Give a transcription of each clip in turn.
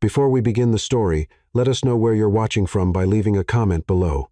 Before we begin the story, let us know where you're watching from by leaving a comment below.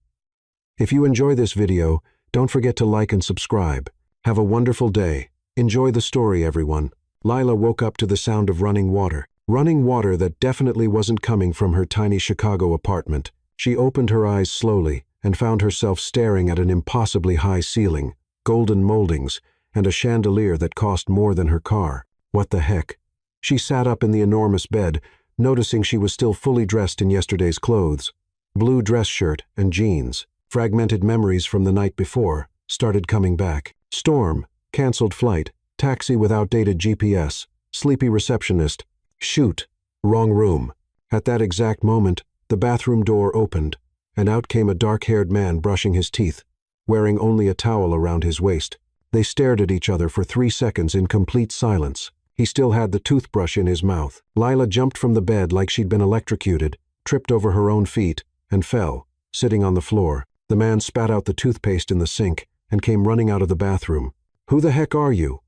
If you enjoy this video, don't forget to like and subscribe. Have a wonderful day. Enjoy the story, everyone. Lila woke up to the sound of running water. Running water that definitely wasn't coming from her tiny Chicago apartment. She opened her eyes slowly and found herself staring at an impossibly high ceiling, golden moldings, and a chandelier that cost more than her car. What the heck? She sat up in the enormous bed, noticing she was still fully dressed in yesterday's clothes. Blue dress shirt and jeans. Fragmented memories from the night before started coming back. Storm, canceled flight, taxi with outdated GPS, sleepy receptionist. Shoot, wrong room. At that exact moment, the bathroom door opened, and out came a dark-haired man brushing his teeth, wearing only a towel around his waist. They stared at each other for 3 seconds in complete silence. He still had the toothbrush in his mouth. Lila jumped from the bed like she'd been electrocuted, tripped over her own feet, and fell, sitting on the floor. The man spat out the toothpaste in the sink and came running out of the bathroom. "Who the heck are you?"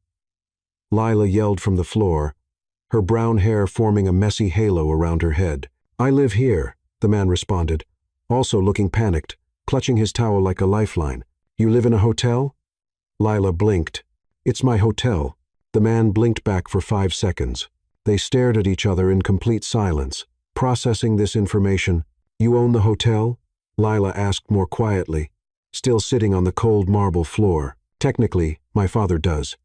Lila yelled from the floor, her brown hair forming a messy halo around her head. "I live here," the man responded, also looking panicked, clutching his towel like a lifeline. "You live in a hotel?" Lila blinked. "It's my hotel." The man blinked back for 5 seconds. They stared at each other in complete silence, processing this information. "You own the hotel?" Lila asked more quietly, still sitting on the cold marble floor. "Technically, my father does."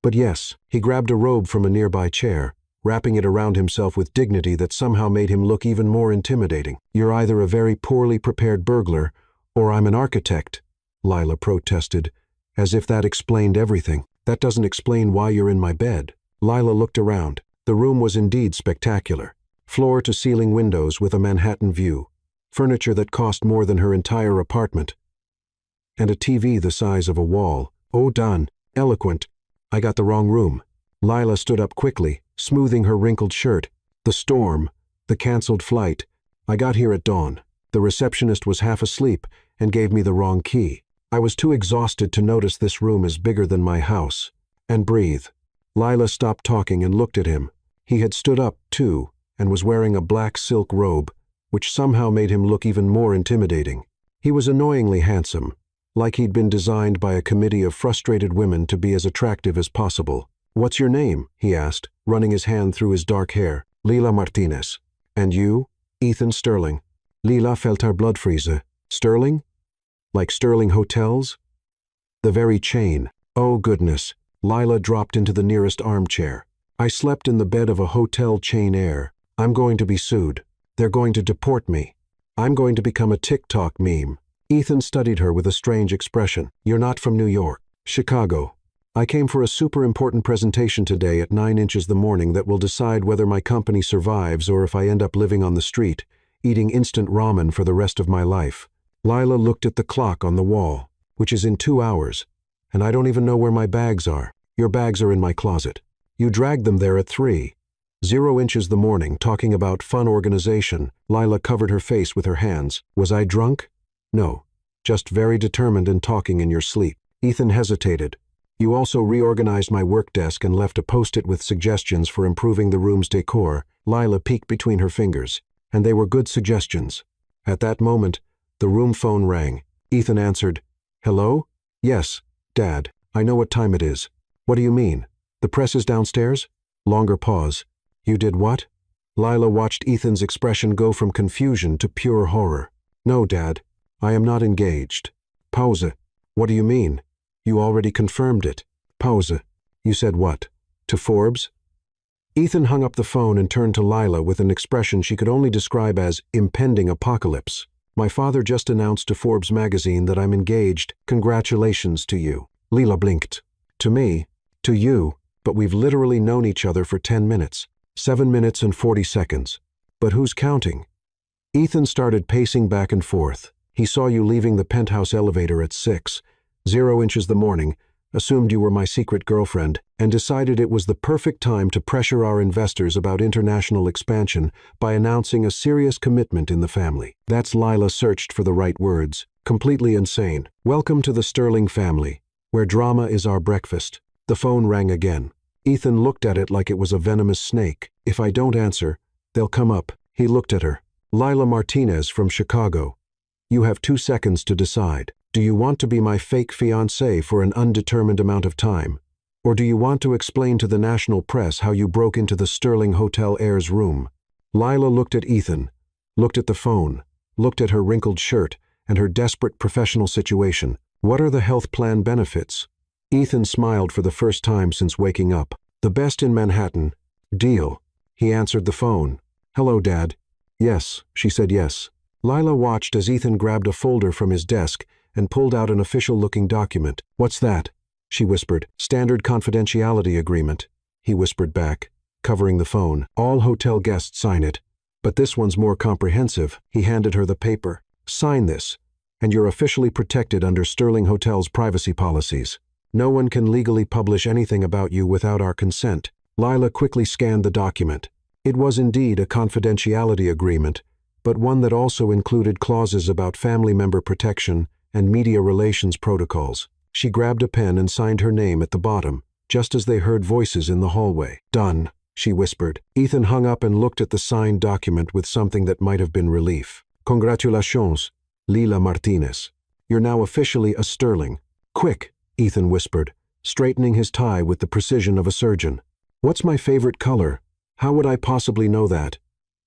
"But yes." He grabbed a robe from a nearby chair, wrapping it around himself with dignity that somehow made him look even more intimidating. "You're either a very poorly prepared burglar, or I'm an architect," Lila protested, as if that explained everything. "That doesn't explain why you're in my bed." Lila looked around. The room was indeed spectacular. Floor-to-ceiling windows with a Manhattan view, furniture that cost more than her entire apartment, and a TV the size of a wall. "Oh, done. Eloquent. I got the wrong room." Lila stood up quickly, smoothing her wrinkled shirt. "The storm. The canceled flight. I got here at dawn. The receptionist was half asleep and gave me the wrong key. I was too exhausted to notice this room is bigger than my house." "And breathe." Lila stopped talking and looked at him. He had stood up, too, and was wearing a black silk robe, which somehow made him look even more intimidating. He was annoyingly handsome, like he'd been designed by a committee of frustrated women to be as attractive as possible. "What's your name?" he asked, running his hand through his dark hair. "Lila Martinez." "And you?" "Ethan Sterling." Lila felt her blood freeze. "Sterling? Like Sterling Hotels?" "The very chain." "Oh, goodness." Lila dropped into the nearest armchair. "I slept in the bed of a hotel chain heir. I'm going to be sued. They're going to deport me. I'm going to become a TikTok meme." Ethan studied her with a strange expression. "You're not from New York." "Chicago. I came for a super important presentation today at 9 inches the morning that will decide whether my company survives or if I end up living on the street, eating instant ramen for the rest of my life." Lila looked at the clock on the wall, "Which is in 2 hours, and I don't even know where my bags are." "Your bags are in my closet. You dragged them there at 3. 0 inches the morning, talking about fun organization." Lila covered her face with her hands. "Was I drunk?" "No, just very determined and talking in your sleep." Ethan hesitated. "You also reorganized my work desk and left a post-it with suggestions for improving the room's decor." Lila peeked between her fingers. "And they were good suggestions." At that moment, the room phone rang. Ethan answered. "Hello? Yes, Dad. I know what time it is." "What do you mean? The press is downstairs?" Longer pause. "You did what?" Lila watched Ethan's expression go from confusion to pure horror. "No, Dad. I am not engaged." Pause. "What do you mean? You already confirmed it." Pause. "You said what? To Forbes?" Ethan hung up the phone and turned to Lila with an expression she could only describe as impending apocalypse. "My father just announced to Forbes magazine that I'm engaged. Congratulations to you." Lila blinked. "To me? To you? But we've literally known each other for 10 minutes. 7 minutes and 40 seconds. But who's counting?" Ethan started pacing back and forth. "He saw you leaving the penthouse elevator at 6, 0 inches the morning, assumed you were my secret girlfriend, and decided it was the perfect time to pressure our investors about international expansion by announcing a serious commitment in the family." That's Lila searched for the right words. Completely insane. "Welcome to the Sterling family, where drama is our breakfast." The phone rang again. Ethan looked at it like it was a venomous snake. "If I don't answer, They'll come up. He looked at her. Lila Martinez from Chicago. You have 2 seconds to decide. Do you want to be my fake fiancé for an undetermined amount of time? Or do you want to explain to the national press how you broke into the Sterling Hotel heir's room? Lila looked at Ethan, looked at the phone, looked at her wrinkled shirt and her desperate professional situation. What are the health plan benefits? Ethan smiled for the first time since waking up. The best in Manhattan. Deal. He answered the phone. Hello, Dad. Yes, she said yes. Lila watched as Ethan grabbed a folder from his desk and pulled out an official-looking document. What's that? She whispered. Standard confidentiality agreement. He whispered back, covering the phone. All hotel guests sign it. But this one's more comprehensive. He handed her the paper. Sign this, and you're officially protected under Sterling Hotel's privacy policies. No one can legally publish anything about you without our consent. Lila quickly scanned the document. It was indeed a confidentiality agreement, but one that also included clauses about family member protection and media relations protocols. She grabbed a pen and signed her name at the bottom, just as they heard voices in the hallway. Done, she whispered. Ethan hung up and looked at the signed document with something that might have been relief. Congratulations, Lila Martinez. You're now officially a Sterling. Quick, Ethan whispered, straightening his tie with the precision of a surgeon. What's my favorite color? How would I possibly know that?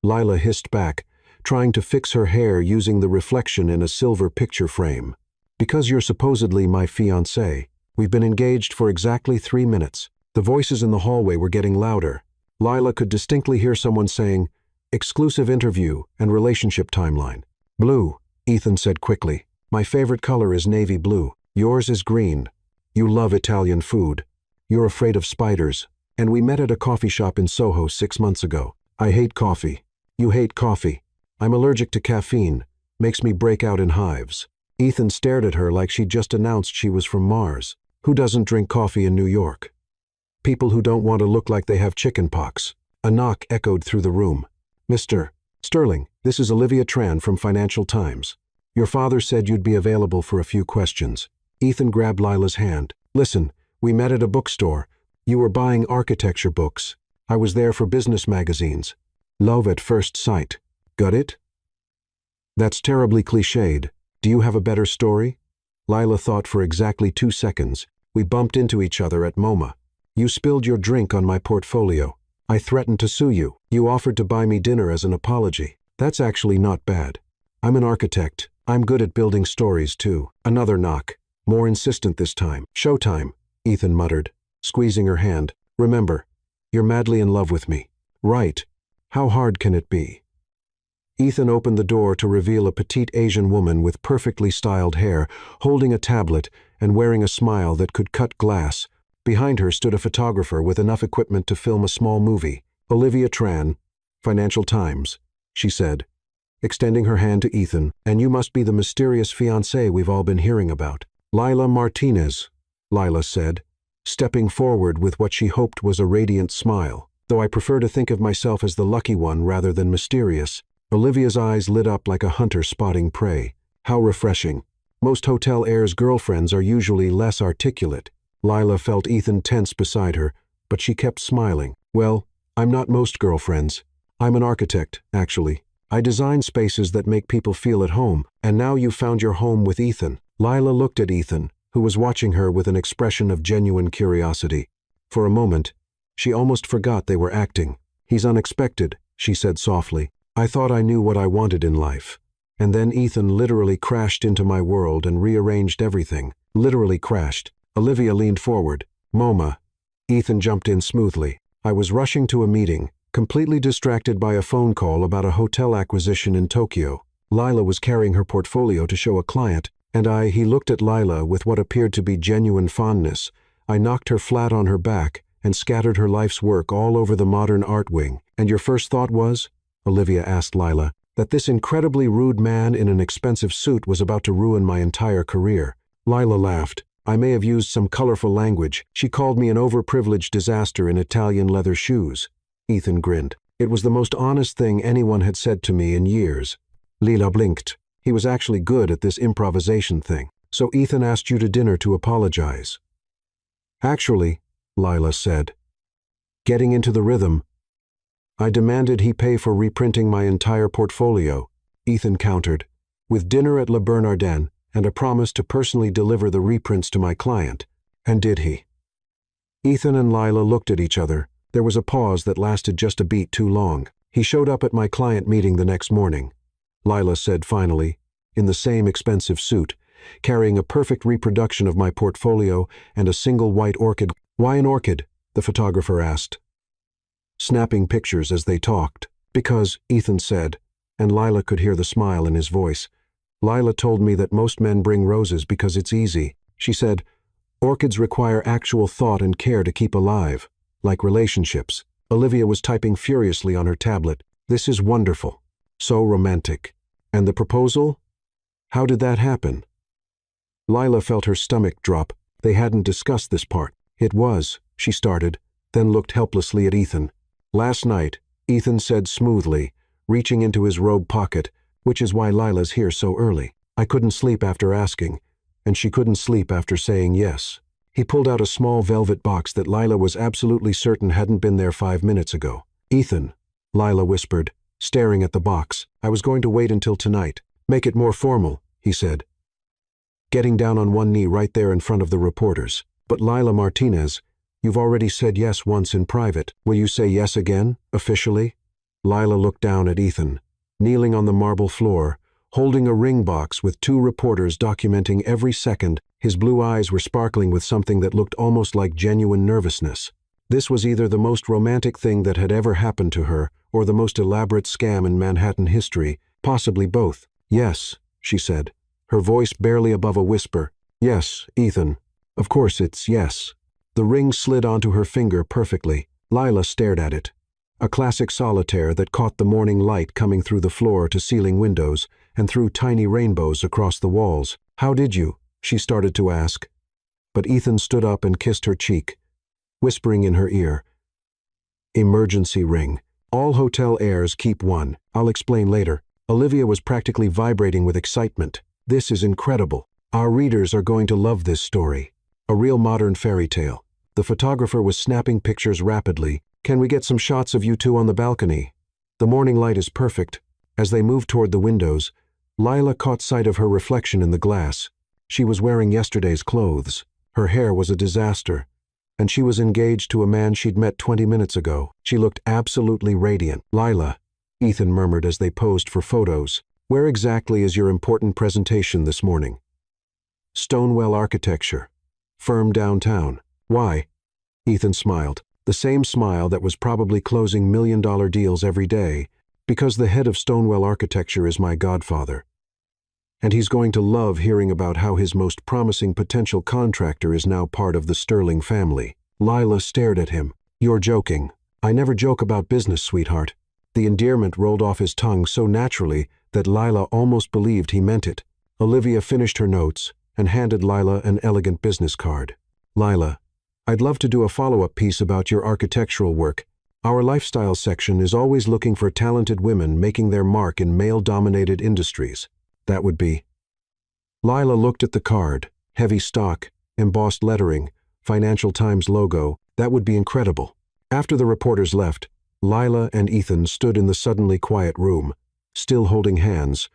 Lila hissed back, trying to fix her hair using the reflection in a silver picture frame. Because you're supposedly my fiancé. We've been engaged for exactly 3 minutes. The voices in the hallway were getting louder. Lila could distinctly hear someone saying, exclusive interview and relationship timeline. Blue, Ethan said quickly. My favorite color is navy blue. Yours is green. You love Italian food. You're afraid of spiders. And we met at a coffee shop in Soho 6 months ago. I hate coffee. You hate coffee. I'm allergic to caffeine. Makes me break out in hives. Ethan stared at her like she'd just announced she was from Mars. Who doesn't drink coffee in New York? People who don't want to look like they have chicken pox. A knock echoed through the room. Mr. Sterling, this is Olivia Tran from Financial Times. Your father said you'd be available for a few questions. Ethan grabbed Lila's hand. Listen, we met at a bookstore. You were buying architecture books. I was there for business magazines. Love at first sight. Got it? That's terribly cliched. Do you have a better story? Lila thought for exactly 2 seconds. We bumped into each other at MoMA. You spilled your drink on my portfolio. I threatened to sue you. You offered to buy me dinner as an apology. That's actually not bad. I'm an architect. I'm good at building stories too. Another knock. More insistent this time. Showtime, Ethan muttered, squeezing her hand. Remember, you're madly in love with me. Right. How hard can it be? Ethan opened the door to reveal a petite Asian woman with perfectly styled hair, holding a tablet and wearing a smile that could cut glass. Behind her stood a photographer with enough equipment to film a small movie. Olivia Tran, Financial Times, she said, extending her hand to Ethan. And you must be the mysterious fiancé we've all been hearing about. Lila Martinez, Lila said, stepping forward with what she hoped was a radiant smile. Though I prefer to think of myself as the lucky one rather than mysterious. Olivia's eyes lit up like a hunter spotting prey. How refreshing. Most hotel heirs' girlfriends are usually less articulate. Lila felt Ethan tense beside her, but she kept smiling. Well, I'm not most girlfriends. I'm an architect, actually. I design spaces that make people feel at home, and now you've found your home with Ethan. Lila looked at Ethan, who was watching her with an expression of genuine curiosity. For a moment, she almost forgot they were acting. He's unexpected, she said softly. I thought I knew what I wanted in life. And then Ethan literally crashed into my world and rearranged everything. Literally crashed. Olivia leaned forward. MoMA. Ethan jumped in smoothly. I was rushing to a meeting, completely distracted by a phone call about a hotel acquisition in Tokyo. Lila was carrying her portfolio to show a client, and he looked at Lila with what appeared to be genuine fondness. I knocked her flat on her back and scattered her life's work all over the modern art wing. And your first thought was? Olivia asked Lila. That this incredibly rude man in an expensive suit was about to ruin my entire career. Lila laughed. I may have used some colorful language. She called me an overprivileged disaster in Italian leather shoes. Ethan grinned. It was the most honest thing anyone had said to me in years. Lila blinked. He was actually good at this improvisation thing. So Ethan asked you to dinner to apologize. Actually, Lila said. Getting into the rhythm. I demanded he pay for reprinting my entire portfolio, Ethan countered, with dinner at Le Bernardin and a promise to personally deliver the reprints to my client. And did he? Ethan and Lila looked at each other. There was a pause that lasted just a beat too long. He showed up at my client meeting the next morning, Lila said finally, in the same expensive suit, carrying a perfect reproduction of my portfolio and a single white orchid. Why an orchid? The photographer asked, snapping pictures as they talked. Because, Ethan said, and Lila could hear the smile in his voice. Lila told me that most men bring roses because it's easy. She said, orchids require actual thought and care to keep alive, like relationships. Olivia was typing furiously on her tablet. This is wonderful. So romantic. And the proposal? How did that happen? Lila felt her stomach drop. They hadn't discussed this part. It was, she started, then looked helplessly at Ethan. Last night, Ethan said smoothly, reaching into his robe pocket, which is why Lila's here so early. I couldn't sleep after asking, and she couldn't sleep after saying yes. He pulled out a small velvet box that Lila was absolutely certain hadn't been there 5 minutes ago. Ethan, Lila whispered, staring at the box. I was going to wait until tonight. Make it more formal, he said, getting down on one knee right there in front of the reporters. But Lila Martinez, you've already said yes once in private. Will you say yes again, officially? Lila looked down at Ethan, kneeling on the marble floor, holding a ring box with 2 reporters documenting every second. His blue eyes were sparkling with something that looked almost like genuine nervousness. This was either the most romantic thing that had ever happened to her or the most elaborate scam in Manhattan history, possibly both. Yes, she said, her voice barely above a whisper. Yes, Ethan. Of course it's yes. The ring slid onto her finger perfectly. Lila stared at it. A classic solitaire that caught the morning light coming through the floor-to-ceiling windows and threw tiny rainbows across the walls. How did you? She started to ask. But Ethan stood up and kissed her cheek, whispering in her ear, emergency ring. All hotel heirs keep one. I'll explain later. Olivia was practically vibrating with excitement. This is incredible. Our readers are going to love this story. A real modern fairy tale. The photographer was snapping pictures rapidly. Can we get some shots of you two on the balcony? The morning light is perfect. As they moved toward the windows, Lila caught sight of her reflection in the glass. She was wearing yesterday's clothes. Her hair was a disaster, and she was engaged to a man she'd met 20 minutes ago. She looked absolutely radiant. Lila, Ethan murmured as they posed for photos. Where exactly is your important presentation this morning? Stonewell Architecture. Firm downtown. Why? Ethan smiled. The same smile that was probably closing million-dollar deals every day, because the head of Stonewell Architecture is my godfather. And he's going to love hearing about how his most promising potential contractor is now part of the Sterling family. Lila stared at him. You're joking. I never joke about business, sweetheart. The endearment rolled off his tongue so naturally that Lila almost believed he meant it. Olivia finished her notes and handed Lila an elegant business card. Lila, I'd love to do a follow-up piece about your architectural work. Our lifestyle section is always looking for talented women making their mark in male-dominated industries. That would be. Lila looked at the card. Heavy stock, embossed lettering, Financial Times logo. That would be incredible. After the reporters left, Lila and Ethan stood in the suddenly quiet room, still holding hands,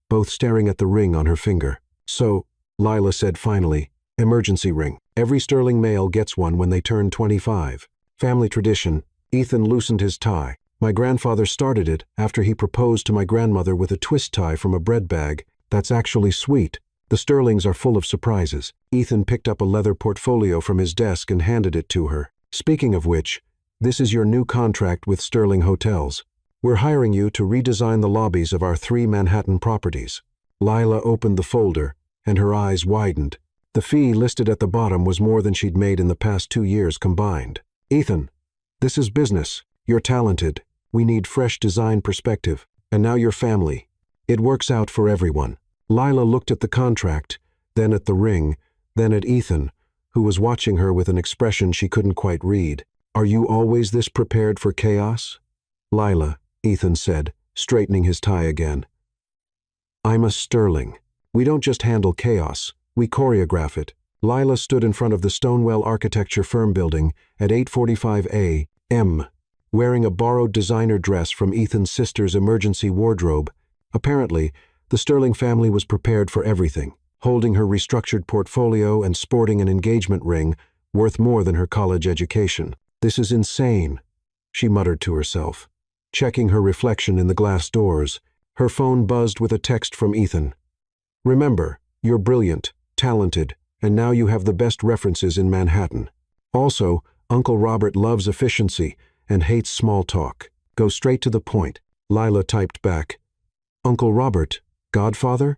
both staring at the ring on her finger. So, Lila said finally, emergency ring. Every Sterling male gets one when they turn 25. Family tradition. Ethan loosened his tie. My grandfather started it after he proposed to my grandmother with a twist tie from a bread bag. That's actually sweet. The Sterlings are full of surprises. Ethan picked up a leather portfolio from his desk and handed it to her. Speaking of which, this is your new contract with Sterling Hotels. We're hiring you to redesign the lobbies of our 3 Manhattan properties. Lila opened the folder, and her eyes widened. The fee listed at the bottom was more than she'd made in the past 2 years combined. Ethan, this is business. You're talented. We need fresh design perspective. And now your family. It works out for everyone. Lila looked at the contract, then at the ring, then at Ethan, who was watching her with an expression she couldn't quite read. Are you always this prepared for chaos? Lila, Ethan said, straightening his tie again. I'm a Sterling. We don't just handle chaos, we choreograph it. Lila stood in front of the Stonewell Architecture firm building at 8:45 a.m. wearing a borrowed designer dress from Ethan's sister's emergency wardrobe. Apparently, the Sterling family was prepared for everything, holding her restructured portfolio and sporting an engagement ring worth more than her college education. "This is insane," she muttered to herself. Checking her reflection in the glass doors, her phone buzzed with a text from Ethan. "Remember, you're brilliant, talented, and now you have the best references in Manhattan. Also, Uncle Robert loves efficiency and hates small talk. Go straight to the point." Lila typed back. "Uncle Robert, Godfather?"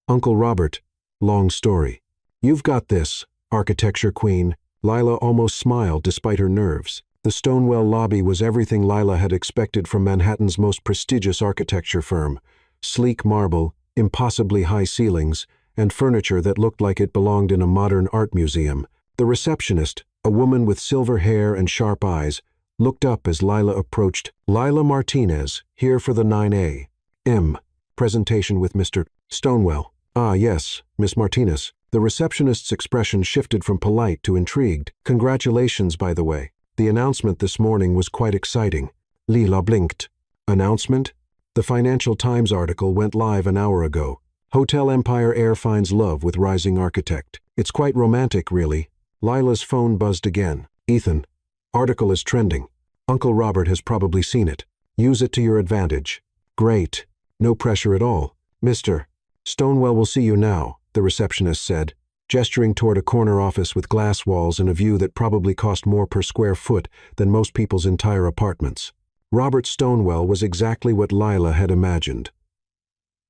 "Uncle Robert, long story." "You've got this, architecture queen." Lila almost smiled despite her nerves. The Stonewell lobby was everything Lila had expected from Manhattan's most prestigious architecture firm. Sleek marble, impossibly high ceilings, and furniture that looked like it belonged in a modern art museum. The receptionist, a woman with silver hair and sharp eyes, looked up as Lila approached. "Lila Martinez, here for the 9A. M. Presentation with Mr. Stonewell." "Ah, yes, Miss Martinez." The receptionist's expression shifted from polite to intrigued. "Congratulations, by the way. The announcement this morning was quite exciting." Lila blinked. "Announcement?" "The Financial Times article went live an hour ago. Hotel Empire Air finds love with rising architect. It's quite romantic, really." Lila's phone buzzed again. "Ethan, article is trending. Uncle Robert has probably seen it. Use it to your advantage." "Great. No pressure at all. Mr. Stonewell will see you now," the receptionist said, gesturing toward a corner office with glass walls and a view that probably cost more per square foot than most people's entire apartments. Robert Stonewell was exactly what Lila had imagined.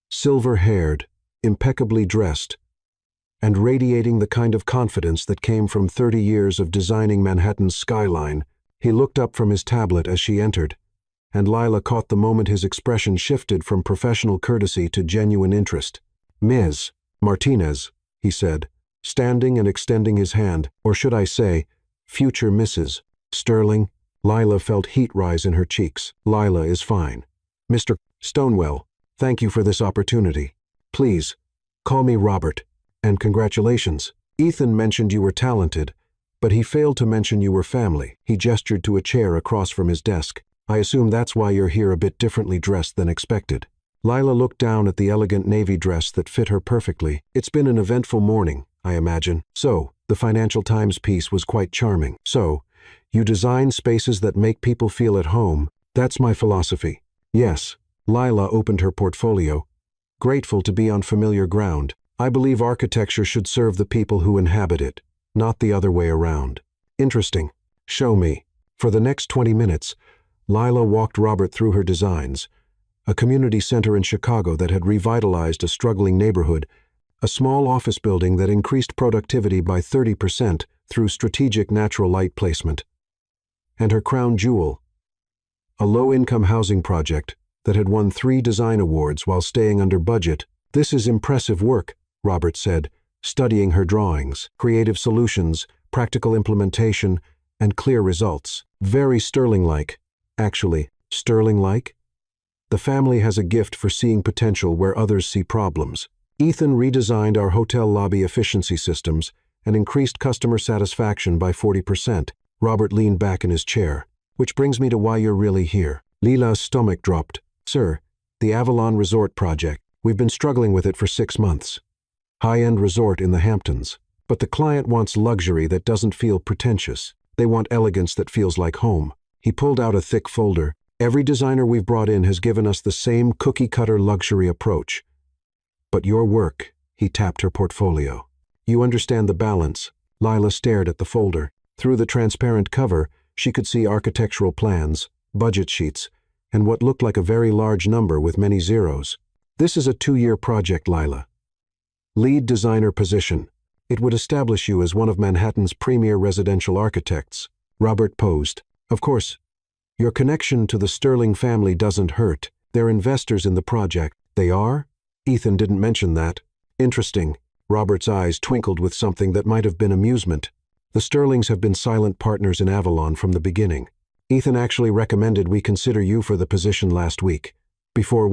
Silver-haired, impeccably dressed, and radiating the kind of confidence that came from 30 years of designing Manhattan's skyline. He looked up from his tablet as she entered, and Lila caught the moment his expression shifted from professional courtesy to genuine interest. "Ms. Martinez," he said, standing and extending his hand, or should I say, future Mrs. Sterling. Lila felt heat rise in her cheeks. "Lila is fine. Mr. Stonewell, thank you for this opportunity. Please, call me Robert, and congratulations. Ethan mentioned you were talented, but he failed to mention you were family." He gestured to a chair across from his desk. "I assume that's why you're here a bit differently dressed than expected." Lila looked down at the elegant navy dress that fit her perfectly. "It's been an eventful morning, I imagine." "So, the Financial Times piece was quite charming." "So, you design spaces that make people feel at home." "That's my philosophy." "Yes." Lila opened her portfolio, grateful to be on familiar ground. "I believe architecture should serve the people who inhabit it, not the other way around." "Interesting. Show me." For the next 20 minutes, Lila walked Robert through her designs. A community center in Chicago that had revitalized a struggling neighborhood, a small office building that increased productivity by 30% through strategic natural light placement, and her crown jewel, a low-income housing project that had won 3 design awards while staying under budget. "This is impressive work," Robert said, studying her drawings. "Creative solutions, practical implementation, and clear results. Very Sterling-like." "Actually, Sterling-like?" "The family has a gift for seeing potential where others see problems." Ethan redesigned our hotel lobby efficiency systems and increased customer satisfaction by 40%. Robert leaned back in his chair. "Which brings me to why you're really here." Lila's stomach dropped. "Sir, the Avalon Resort project. We've been struggling with it for 6 months. High-end resort in the Hamptons. But the client wants luxury that doesn't feel pretentious. They want elegance that feels like home." He pulled out a thick folder. "Every designer we've brought in has given us the same cookie-cutter luxury approach. But your work," he tapped her portfolio. "You understand the balance." Lila stared at the folder. Through the transparent cover, she could see architectural plans, budget sheets, and what looked like a very large number with many zeros. "This is a 2-year project, Lila. Lead designer position. It would establish you as one of Manhattan's premier residential architects." Robert posed. "Of course, your connection to the Sterling family doesn't hurt. They're investors in the project." "They are?" Ethan didn't mention that. "Interesting." Robert's eyes twinkled with something that might have been amusement. "The Sterlings have been silent partners in Avalon from the beginning. Ethan actually recommended we consider you for the position last week. Before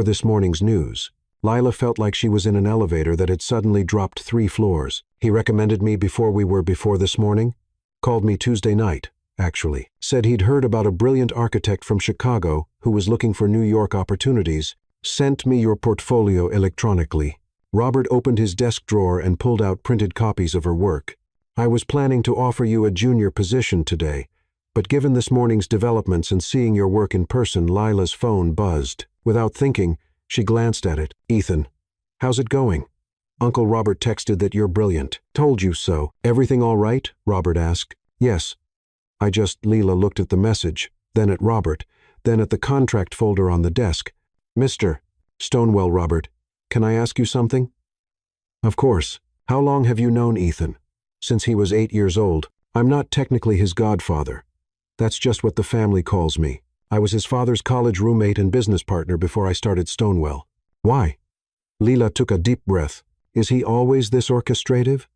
this morning's news." Lila felt like she was in an elevator that had suddenly dropped 3 floors. "He recommended me before this morning? Called me Tuesday night, actually. Said he'd heard about a brilliant architect from Chicago who was looking for New York opportunities. Sent me your portfolio electronically. Robert opened his desk drawer and pulled out printed copies of her work. I was planning to offer you a junior position today, but given this morning's developments and seeing your work in person, Lila's phone buzzed. Without thinking, she glanced at it. Ethan, how's it going? Uncle Robert texted that you're brilliant. Told you so. Everything all right? Robert asked. Yes. Lila looked at the message, then at Robert, then at the contract folder on the desk. Mr. Stonewell Robert, can I ask you something? Of course. How long have you known Ethan? Since he was 8 years old. I'm not technically his godfather. That's just what the family calls me. I was his father's college roommate and business partner before I started Stonewell. Why? Lila took a deep breath. Is he always this orchestrative?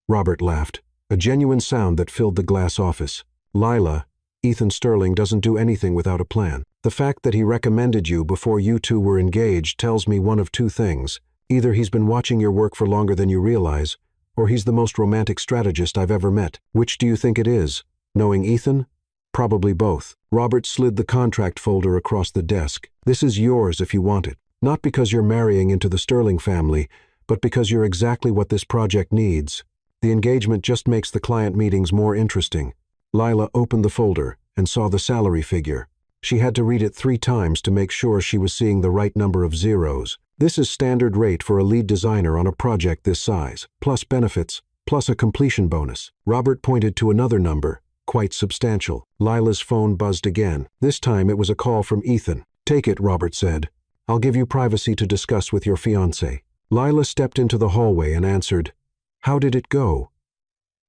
Robert laughed, a genuine sound that filled the glass office. Lila, Ethan Sterling doesn't do anything without a plan. The fact that he recommended you before you two were engaged tells me one of two things. Either he's been watching your work for longer than you realize, or he's the most romantic strategist I've ever met. Which do you think it is? Knowing Ethan? Probably both. Robert slid the contract folder across the desk. This is yours if you want it. Not because you're marrying into the Sterling family, but because you're exactly what this project needs. The engagement just makes the client meetings more interesting. Lila opened the folder and saw the salary figure. She had to read it 3 times to make sure she was seeing the right number of zeros. This is standard rate for a lead designer on a project this size, plus benefits, plus a completion bonus. Robert pointed to another number, quite substantial. Lila's phone buzzed again. This time it was a call from Ethan. Take it, Robert said. I'll give you privacy to discuss with your fiancé. Lila stepped into the hallway and answered, How did it go?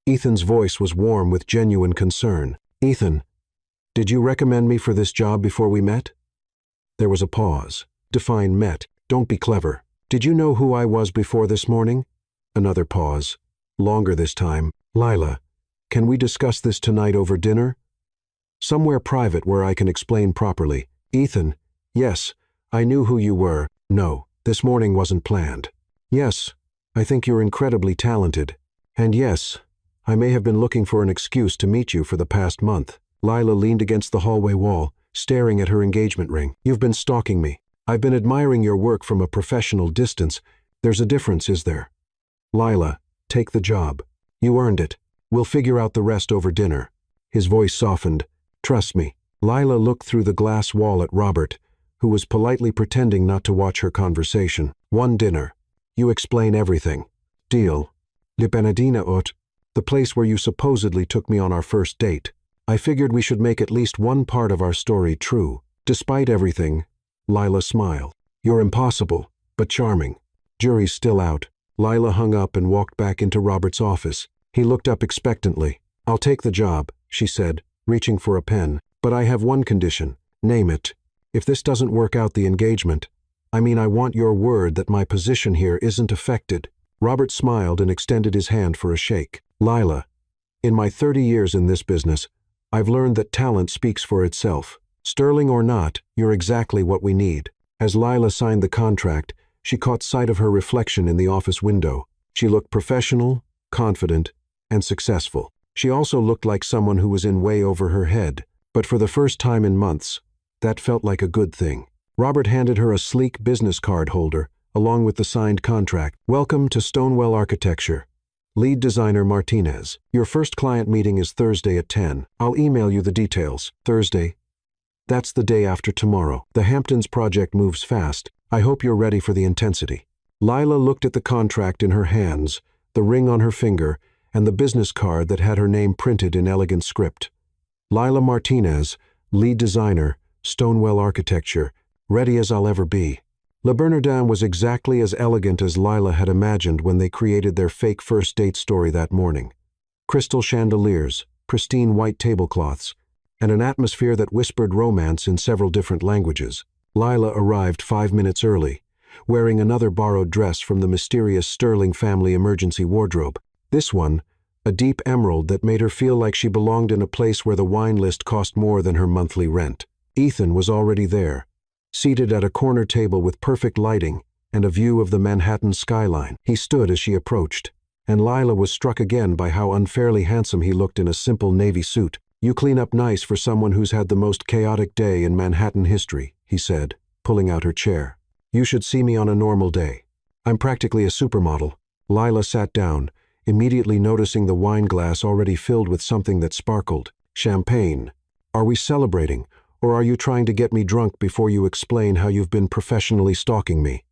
Ethan's voice was warm with genuine concern. Ethan, did you recommend me for this job before we met? There was a pause. Define met. Don't be clever. Did you know who I was before this morning? Another pause. Longer this time. Lila, can we discuss this tonight over dinner? Somewhere private where I can explain properly. Ethan, yes, I knew who you were. No, this morning wasn't planned. Yes, I think you're incredibly talented. And yes, I may have been looking for an excuse to meet you for the past month. Lila leaned against the hallway wall, staring at her engagement ring. You've been stalking me. I've been admiring your work from a professional distance. There's a difference, is there? Lila, take the job. You earned it. We'll figure out the rest over dinner. His voice softened. Trust me. Lila looked through the glass wall at Robert, who was politely pretending not to watch her conversation. One dinner. You explain everything. Deal. Le Benedina Ut, the place where you supposedly took me on our first date. I figured we should make at least one part of our story true. Despite everything, Lila smiled. You're impossible, but charming. Jury's still out. Lila hung up and walked back into Robert's office. He looked up expectantly. I'll take the job, she said, reaching for a pen. But I have one condition. Name it. If this doesn't work out the engagement, I want your word that my position here isn't affected. Robert smiled and extended his hand for a shake. Lila, in my 30 years in this business, I've learned that talent speaks for itself. Sterling or not, you're exactly what we need. As Lila signed the contract, she caught sight of her reflection in the office window. She looked professional, confident, and successful. She also looked like someone who was in way over her head. But for the first time in months, that felt like a good thing. Robert handed her a sleek business card holder, along with the signed contract. Welcome to Stonewell Architecture. Lead designer Martinez. Your first client meeting is Thursday at 10. I'll email you the details. Thursday. That's the day after tomorrow. The Hamptons project moves fast. I hope you're ready for the intensity. Lila looked at the contract in her hands, the ring on her finger, and the business card that had her name printed in elegant script. Lila Martinez, lead designer, Stonewell Architecture, ready as I'll ever be. Le Bernardin was exactly as elegant as Lila had imagined when they created their fake first date story that morning. Crystal chandeliers, pristine white tablecloths, and an atmosphere that whispered romance in several different languages. Lila arrived 5 minutes early, wearing another borrowed dress from the mysterious Sterling family emergency wardrobe. This one, a deep emerald that made her feel like she belonged in a place where the wine list cost more than her monthly rent. Ethan was already there, seated at a corner table with perfect lighting and a view of the Manhattan skyline. He stood as she approached, and Lila was struck again by how unfairly handsome he looked in a simple navy suit. You clean up nice for someone who's had the most chaotic day in Manhattan history, he said, pulling out her chair. You should see me on a normal day. I'm practically a supermodel. Lila sat down, immediately noticing the wine glass already filled with something that sparkled. Champagne. Are we celebrating, or are you trying to get me drunk before you explain how you've been professionally stalking me?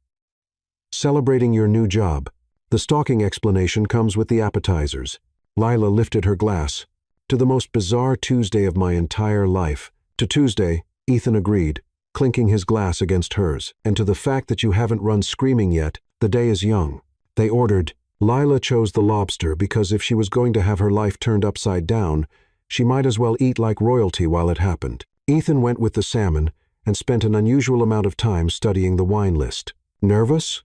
Celebrating your new job. The stalking explanation comes with the appetizers. Lila lifted her glass. To the most bizarre Tuesday of my entire life. To Tuesday, Ethan agreed, clinking his glass against hers. And to the fact that you haven't run screaming yet, the day is young. They ordered. Lila chose the lobster because if she was going to have her life turned upside down, she might as well eat like royalty while it happened. Ethan went with the salmon and spent an unusual amount of time studying the wine list. Nervous?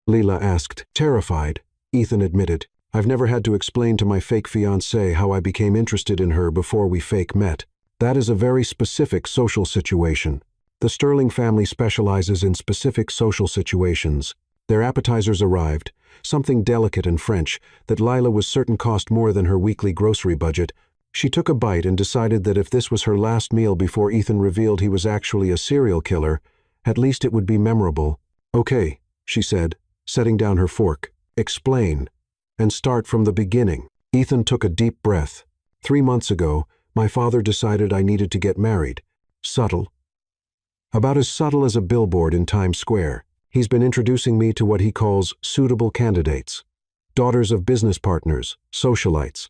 Lila asked. Terrified, Ethan admitted. I've never had to explain to my fake fiancée how I became interested in her before we fake met. That is a very specific social situation. The Sterling family specializes in specific social situations. Their appetizers arrived, something delicate and French that Lila was certain cost more than her weekly grocery budget. She took a bite and decided that if this was her last meal before Ethan revealed he was actually a serial killer, at least it would be memorable. Okay, she said, setting down her fork. Explain. And start from the beginning. Ethan took a deep breath. 3 months ago, my father decided I needed to get married. Subtle. About as subtle as a billboard in Times Square. He's been introducing me to what he calls suitable candidates. Daughters of business partners, socialites.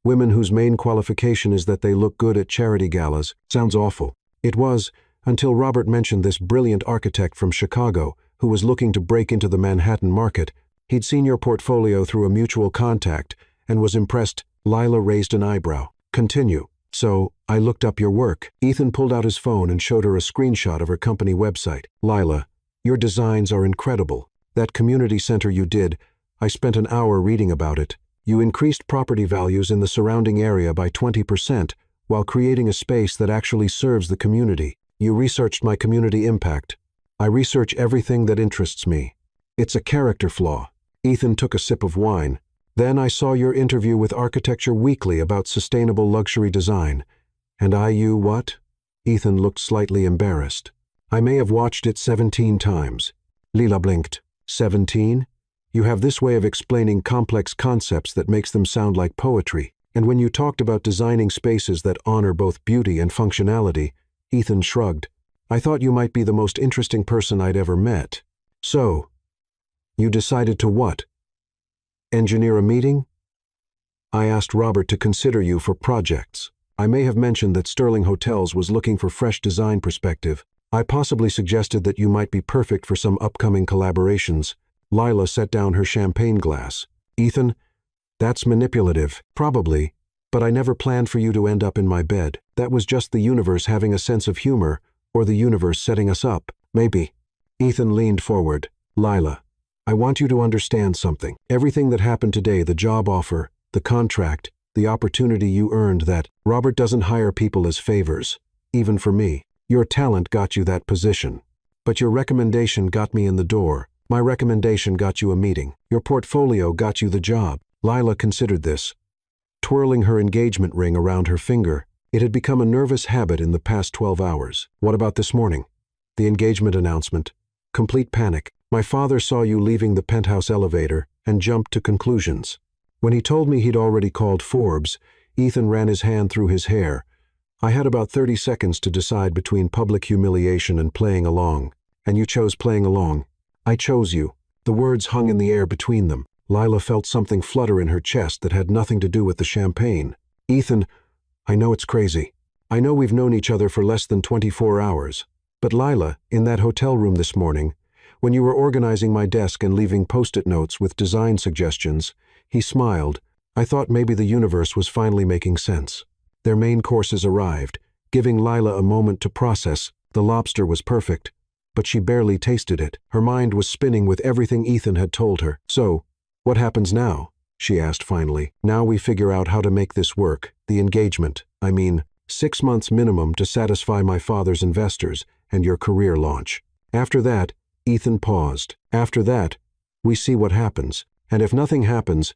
Women whose main qualification is that they look good at charity galas. Sounds awful. It was, until Robert mentioned this brilliant architect from Chicago who was looking to break into the Manhattan market. He'd seen your portfolio through a mutual contact and was impressed. Lila raised an eyebrow. Continue. So, I looked up your work. Ethan pulled out his phone and showed her a screenshot of her company website. Lila, your designs are incredible. That community center you did, I spent an hour reading about it. You increased property values in the surrounding area by 20% while creating a space that actually serves the community. You researched my community impact. I research everything that interests me. It's a character flaw. Ethan took a sip of wine. Then I saw your interview with Architecture Weekly about sustainable luxury design. And you what? Ethan looked slightly embarrassed. I may have watched it 17 times. Lila blinked. 17? You have this way of explaining complex concepts that makes them sound like poetry. And when you talked about designing spaces that honor both beauty and functionality, Ethan shrugged. I thought you might be the most interesting person I'd ever met. So, you decided to what? Engineer a meeting? I asked Robert to consider you for projects. I may have mentioned that Sterling Hotels was looking for fresh design perspective. I possibly suggested that you might be perfect for some upcoming collaborations. Lila set down her champagne glass. Ethan, that's manipulative. Probably, but I never planned for you to end up in my bed. That was just the universe having a sense of humor, or the universe setting us up. Maybe. Ethan leaned forward. Lila, I want you to understand something. Everything that happened today, the job offer, the contract, the opportunity you earned, that Robert doesn't hire people as favors, even for me. Your talent got you that position. But your recommendation got me in the door. My recommendation got you a meeting. Your portfolio got you the job. Lila considered this, twirling her engagement ring around her finger. It had become a nervous habit in the past 12 hours. What about this morning? The engagement announcement. Complete panic. My father saw you leaving the penthouse elevator and jumped to conclusions. When he told me he'd already called Forbes, Ethan ran his hand through his hair. I had about 30 seconds to decide between public humiliation and playing along. And you chose playing along. I chose you. The words hung in the air between them. Lila felt something flutter in her chest that had nothing to do with the champagne. Ethan, I know it's crazy. I know we've known each other for less than 24 hours. But Lila, in that hotel room this morning, when you were organizing my desk and leaving post-it notes with design suggestions, he smiled. I thought maybe the universe was finally making sense. Their main courses arrived, giving Lila a moment to process. The lobster was perfect, but she barely tasted it. Her mind was spinning with everything Ethan had told her. So, what happens now? She asked finally. Now we figure out how to make this work. The engagement. 6 months minimum to satisfy my father's investors and your career launch. After that, Ethan paused. After that, we see what happens. And if nothing happens,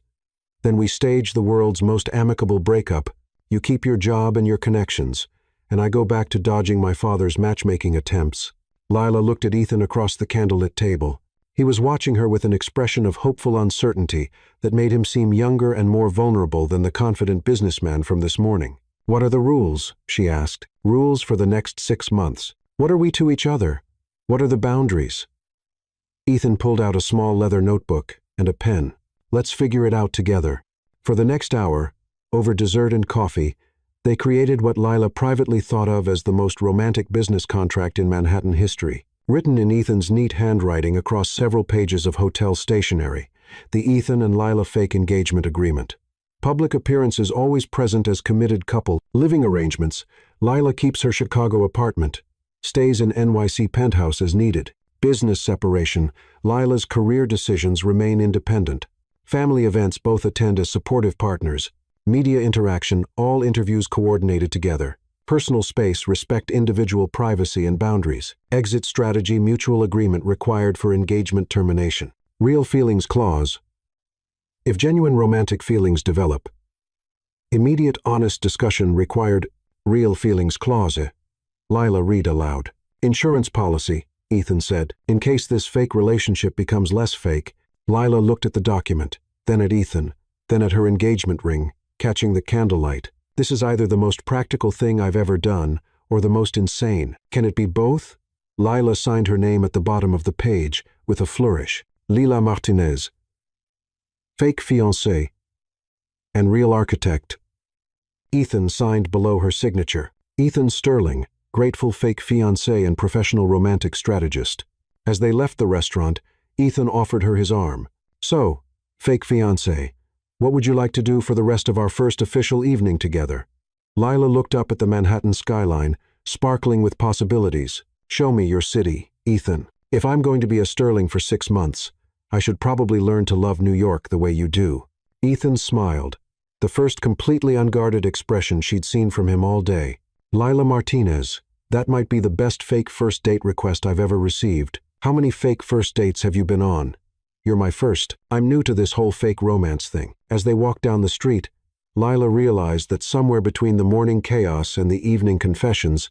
then we stage the world's most amicable breakup You keep your job and your connections, and I go back to dodging my father's matchmaking attempts." Lila looked at Ethan across the candlelit table. He was watching her with an expression of hopeful uncertainty that made him seem younger and more vulnerable than the confident businessman from this morning. "What are the rules?" she asked. "Rules for the next 6 months. What are we to each other? What are the boundaries?" Ethan pulled out a small leather notebook and a pen. "Let's figure it out together." For the next hour, over dessert and coffee, they created what Lila privately thought of as the most romantic business contract in Manhattan history. Written in Ethan's neat handwriting across several pages of hotel stationery, the Ethan and Lila fake engagement agreement. Public appearances always present as committed couple. Living arrangements: Lila keeps her Chicago apartment, stays in NYC penthouse as needed. Business separation: Lila's career decisions remain independent. Family events: both attend as supportive partners. Media interaction: all interviews coordinated together. Personal space: respect individual privacy and boundaries. Exit strategy: mutual agreement required for engagement termination. Real feelings clause: if genuine romantic feelings develop, immediate honest discussion required. Real feelings clause. Lila read aloud. "Insurance policy," Ethan said, "in case this fake relationship becomes less fake." Lila looked at the document, then at Ethan, then at her engagement ring, catching the candlelight. "This is either the most practical thing I've ever done, or the most insane. Can it be both?" Lila signed her name at the bottom of the page, with a flourish. Lila Martinez. Fake fiancé and real architect. Ethan signed below her signature. Ethan Sterling, grateful fake fiancé and professional romantic strategist. As they left the restaurant, Ethan offered her his arm. "So, fake fiancé, what would you like to do for the rest of our first official evening together?" Lila looked up at the Manhattan skyline, sparkling with possibilities. "Show me your city, Ethan. If I'm going to be a Sterling for 6 months, I should probably learn to love New York the way you do." Ethan smiled, the first completely unguarded expression she'd seen from him all day. "Lila Martinez, that might be the best fake first date request I've ever received. How many fake first dates have you been on?" "You're my first. I'm new to this whole fake romance thing." As they walked down the street, Lila realized that somewhere between the morning chaos and the evening confessions,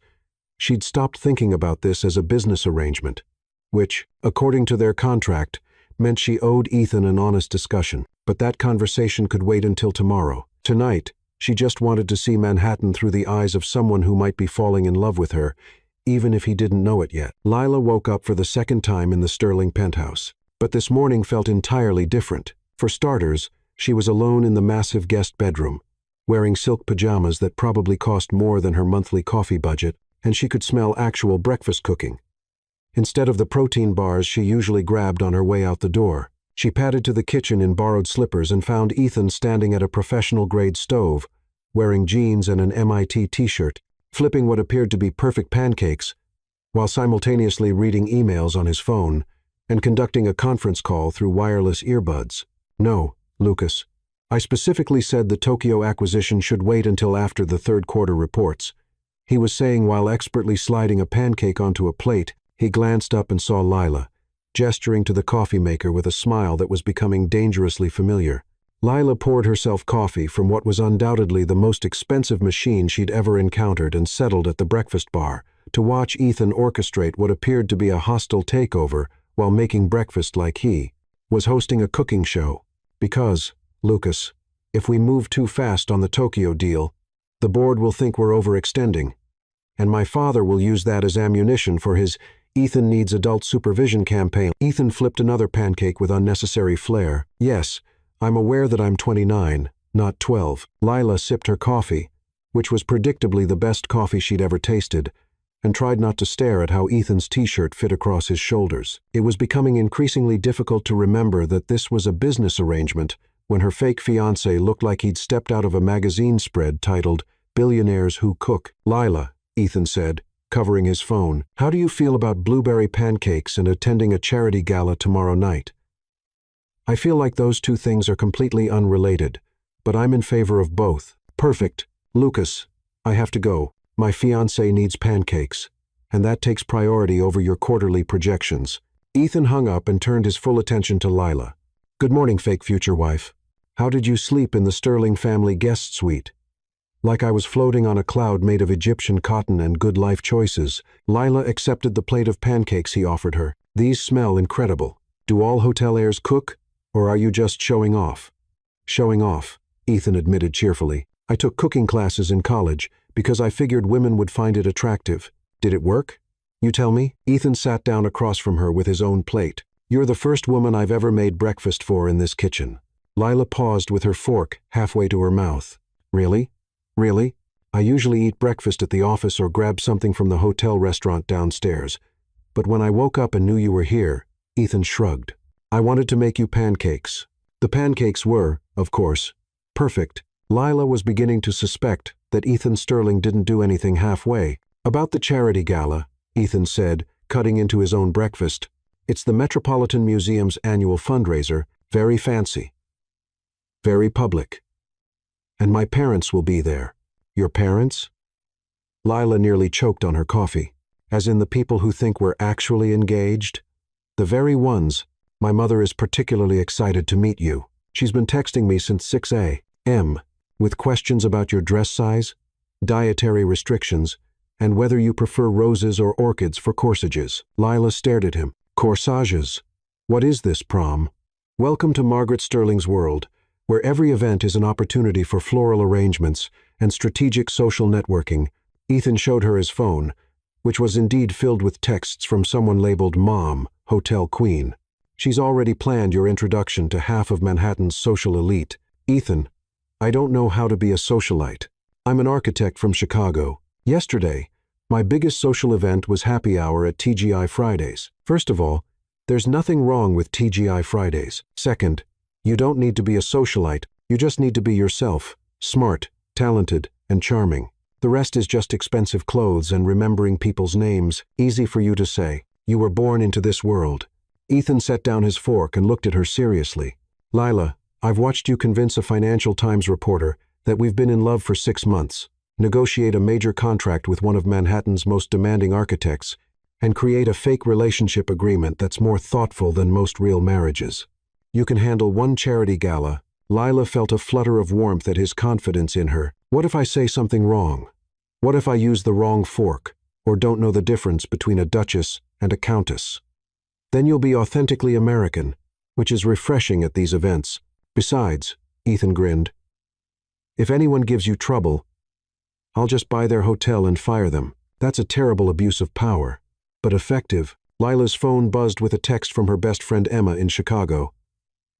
she'd stopped thinking about this as a business arrangement, which, according to their contract, meant she owed Ethan an honest discussion. But that conversation could wait until tomorrow. Tonight, she just wanted to see Manhattan through the eyes of someone who might be falling in love with her, even if he didn't know it yet. Lila woke up for the second time in the Sterling penthouse. But this morning felt entirely different. For starters, she was alone in the massive guest bedroom, wearing silk pajamas that probably cost more than her monthly coffee budget, and she could smell actual breakfast cooking. Instead of the protein bars she usually grabbed on her way out the door, she padded to the kitchen in borrowed slippers and found Ethan standing at a professional-grade stove, wearing jeans and an MIT t-shirt, flipping what appeared to be perfect pancakes, while simultaneously reading emails on his phone and conducting a conference call through wireless earbuds. "No, Lucas. I specifically said the Tokyo acquisition should wait until after the third quarter reports," he was saying while expertly sliding a pancake onto a plate. He glanced up and saw Lila, gesturing to the coffee maker with a smile that was becoming dangerously familiar. Lila poured herself coffee from what was undoubtedly the most expensive machine she'd ever encountered and settled at the breakfast bar to watch Ethan orchestrate what appeared to be a hostile takeover while making breakfast like he was hosting a cooking show. "Because, Lucas, if we move too fast on the Tokyo deal, the board will think we're overextending, and my father will use that as ammunition for his Ethan needs adult supervision campaign." Ethan flipped another pancake with unnecessary flair. "Yes, I'm aware that I'm 29, not 12. Lila sipped her coffee, which was predictably the best coffee she'd ever tasted, and tried not to stare at how Ethan's t-shirt fit across his shoulders. It was becoming increasingly difficult to remember that this was a business arrangement when her fake fiancé looked like he'd stepped out of a magazine spread titled "Billionaires Who Cook." "Lila," Ethan said, covering his phone, "how do you feel about blueberry pancakes and attending a charity gala tomorrow night?" "I feel like those two things are completely unrelated, but I'm in favor of both." "Perfect. Lucas, I have to go. My fiancé needs pancakes, and that takes priority over your quarterly projections." Ethan hung up and turned his full attention to Lila. "Good morning, fake future wife. How did you sleep in the Sterling family guest suite?" Like I was floating on a cloud made of Egyptian cotton and good life choices. Lila accepted the plate of pancakes he offered her. These smell incredible. Do all hotel heirs cook, or are you just showing off? Showing off, Ethan admitted cheerfully. I took cooking classes in college because I figured women would find it attractive. Did it work? You tell me? Ethan sat down across from her with his own plate. You're the first woman I've ever made breakfast for in this kitchen. Lila paused with her fork halfway to her mouth. Really? Really? I usually eat breakfast at the office or grab something from the hotel restaurant downstairs. But when I woke up and knew you were here, Ethan shrugged. I wanted to make you pancakes. The pancakes were, of course, perfect. Lila was beginning to suspect that Ethan Sterling didn't do anything halfway. About the charity gala, Ethan said, cutting into his own breakfast. It's the Metropolitan Museum's annual fundraiser, very fancy. Very public. And my parents will be there. Your parents? Lila nearly choked on her coffee. As in the people who think we're actually engaged? The very ones. My mother is particularly excited to meet you. She's been texting me since 6 a.m. with questions about your dress size, dietary restrictions, and whether you prefer roses or orchids for corsages. Lila stared at him. Corsages? What is this, prom? Welcome to Margaret Sterling's world, where every event is an opportunity for floral arrangements and strategic social networking. Ethan showed her his phone, which was indeed filled with texts from someone labeled Mom, Hotel Queen. She's already planned your introduction to half of Manhattan's social elite. Ethan, I don't know how to be a socialite. I'm an architect from Chicago. Yesterday, my biggest social event was happy hour at TGI Fridays. First of all, there's nothing wrong with TGI Fridays. Second, you don't need to be a socialite, you just need to be yourself, smart, talented, and charming. The rest is just expensive clothes and remembering people's names, easy for you to say. You were born into this world. Ethan set down his fork and looked at her seriously. Lila, I've watched you convince a Financial Times reporter that we've been in love for 6 months, negotiate a major contract with one of Manhattan's most demanding architects, and create a fake relationship agreement that's more thoughtful than most real marriages. You can handle one charity gala. Lila felt a flutter of warmth at his confidence in her. What if I say something wrong? What if I use the wrong fork, or don't know the difference between a duchess and a countess? Then you'll be authentically American, which is refreshing at these events. Besides, Ethan grinned, if anyone gives you trouble, I'll just buy their hotel and fire them. That's a terrible abuse of power, but effective. Lila's phone buzzed with a text from her best friend Emma in Chicago.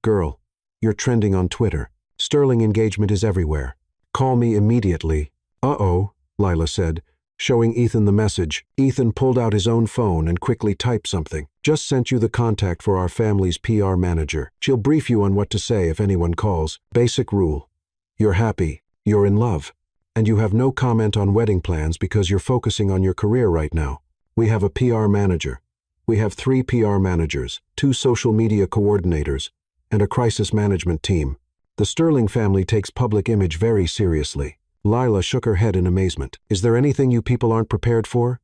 Girl, you're trending on Twitter. Sterling engagement is everywhere. Call me immediately. Uh-oh, Lila said, showing Ethan the message. Ethan pulled out his own phone and quickly typed something. Just sent you the contact for our family's PR manager. She'll brief you on what to say if anyone calls. Basic rule. You're happy, you're in love, and you have no comment on wedding plans because you're focusing on your career right now. We have a PR manager. We have 3 PR managers, 2 social media coordinators, and a crisis management team. The Sterling family takes public image very seriously. Lila shook her head in amazement. Is there anything you people aren't prepared for?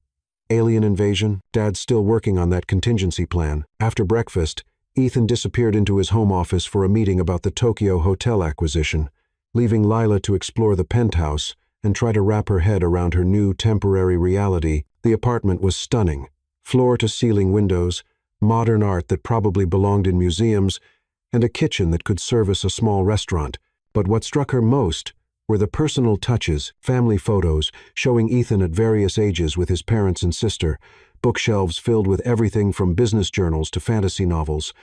Alien invasion? Dad's still working on that contingency plan. After breakfast, Ethan disappeared into his home office for a meeting about the Tokyo hotel acquisition, leaving Lila to explore the penthouse and try to wrap her head around her new temporary reality. The apartment was stunning. Floor-to-ceiling windows, modern art that probably belonged in museums, and a kitchen that could service a small restaurant. But what struck her most were the personal touches, family photos showing Ethan at various ages with his parents and sister, bookshelves filled with everything from business journals to fantasy novels,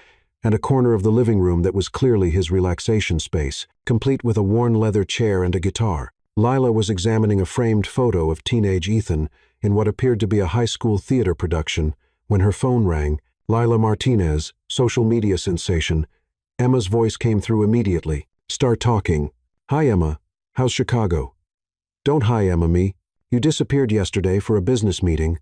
and a corner of the living room that was clearly his relaxation space, complete with a worn leather chair and a guitar. Lila was examining a framed photo of teenage Ethan in what appeared to be a high school theater production when her phone rang. Lila Martinez, social media sensation. Emma's voice came through immediately. Start talking. Hi, Emma. How's Chicago? Don't hi, Emma me. You disappeared yesterday for a business meeting,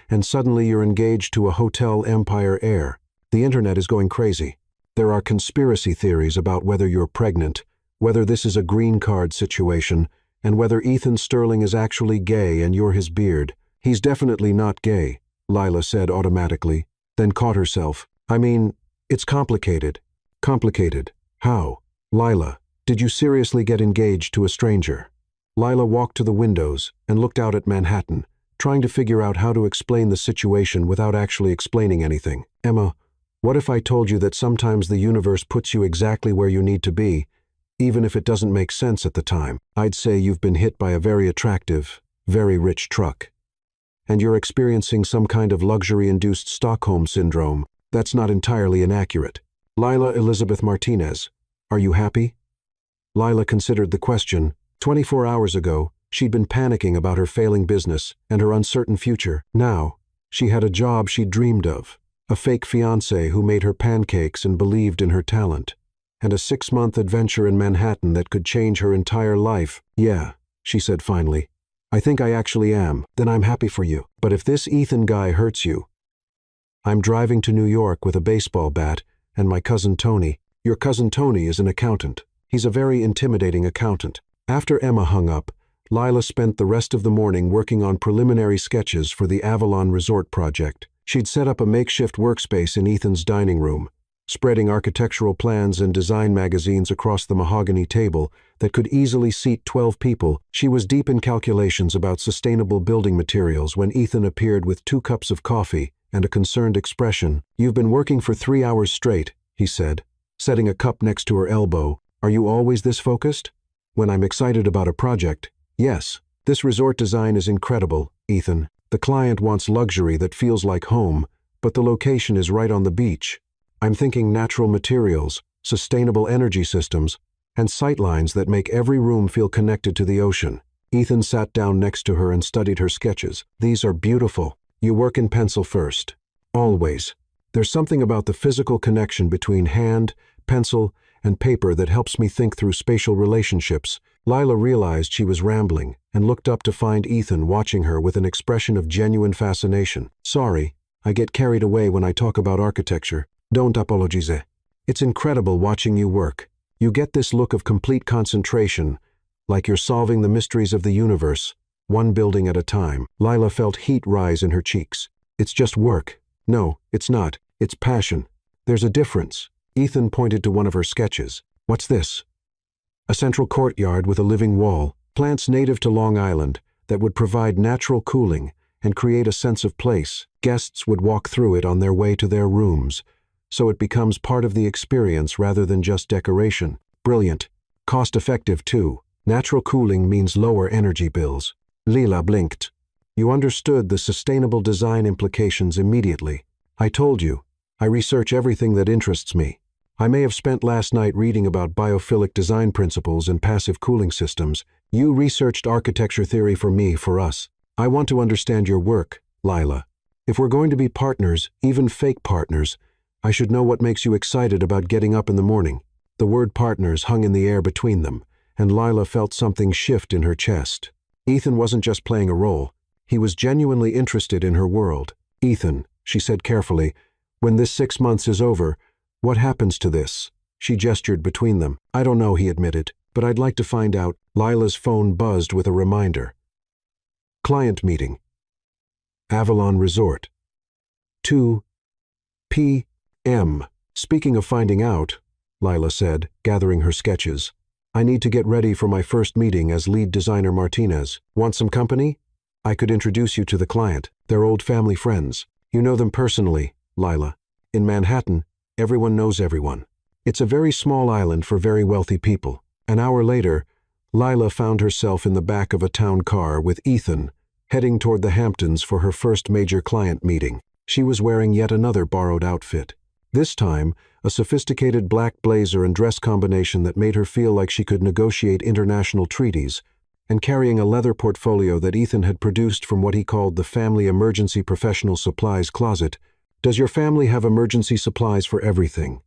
and suddenly you're engaged to a hotel empire heir. The internet is going crazy. There are conspiracy theories about whether you're pregnant, whether this is a green card situation, and whether Ethan Sterling is actually gay and you're his beard. He's definitely not gay, Lila said automatically, then caught herself. I mean, it's complicated. Complicated. How? Lila, did you seriously get engaged to a stranger? Lila walked to the windows and looked out at Manhattan, trying to figure out how to explain the situation without actually explaining anything. Emma, what if I told you that sometimes the universe puts you exactly where you need to be, even if it doesn't make sense at the time? I'd say you've been hit by a very attractive, very rich truck. And you're experiencing some kind of luxury-induced Stockholm syndrome. That's not entirely inaccurate. Lila Elizabeth Martinez, are you happy? Lila considered the question. 24 hours ago, she'd been panicking about her failing business and her uncertain future. Now, she had a job she'd dreamed of, a fake fiancé who made her pancakes and believed in her talent, and a 6-month adventure in Manhattan that could change her entire life. Yeah, she said finally. I think I actually am. Then I'm happy for you. But if this Ethan guy hurts you, I'm driving to New York with a baseball bat and my cousin Tony. Your cousin Tony is an accountant. He's a very intimidating accountant. After Emma hung up, Lila spent the rest of the morning working on preliminary sketches for the Avalon Resort project. She'd set up a makeshift workspace in Ethan's dining room, spreading architectural plans and design magazines across the mahogany table that could easily seat 12 people. She was deep in calculations about sustainable building materials when Ethan appeared with 2 cups of coffee and a concerned expression. You've been working for 3 hours straight, he said, setting a cup next to her elbow. Are you always this focused? When I'm excited about a project, yes. This resort design is incredible, Ethan. The client wants luxury that feels like home, but the location is right on the beach. I'm thinking natural materials, sustainable energy systems, and sightlines that make every room feel connected to the ocean. Ethan sat down next to her and studied her sketches. These are beautiful. You work in pencil first. Always. There's something about the physical connection between hand, pencil, and paper that helps me think through spatial relationships. Lila realized she was rambling and looked up to find Ethan watching her with an expression of genuine fascination. Sorry, I get carried away when I talk about architecture. Don't apologize. It's incredible watching you work. You get this look of complete concentration, like you're solving the mysteries of the universe, one building at a time. Lila felt heat rise in her cheeks. It's just work. No, it's not. It's passion. There's a difference. Ethan pointed to one of her sketches. What's this? A central courtyard with a living wall, plants native to Long Island that would provide natural cooling and create a sense of place. Guests would walk through it on their way to their rooms, so it becomes part of the experience rather than just decoration. Brilliant. Cost-effective, too. Natural cooling means lower energy bills. Lila blinked. You understood the sustainable design implications immediately. I told you, I research everything that interests me. I may have spent last night reading about biophilic design principles and passive cooling systems. You researched architecture theory for us. I want to understand your work, Lila. If we're going to be partners, even fake partners, I should know what makes you excited about getting up in the morning. The word partners hung in the air between them, and Lila felt something shift in her chest. Ethan wasn't just playing a role. He was genuinely interested in her world. Ethan, she said carefully, when this 6 months is over, what happens to this? She gestured between them. I don't know, he admitted, but I'd like to find out. Lila's phone buzzed with a reminder. Client meeting. Avalon Resort. 2 p.m. Speaking of finding out, Lila said, gathering her sketches, I need to get ready for my first meeting as lead designer Martinez. Want some company? I could introduce you to the client. They're old family friends. You know them personally, Lila. In Manhattan, everyone knows everyone. It's a very small island for very wealthy people. An hour later, Lila found herself in the back of a town car with Ethan, heading toward the Hamptons for her first major client meeting. She was wearing yet another borrowed outfit. This time, a sophisticated black blazer and dress combination that made her feel like she could negotiate international treaties, and carrying a leather portfolio that Ethan had produced from what he called the Family Emergency Professional Supplies Closet. Does your family have emergency supplies for everything?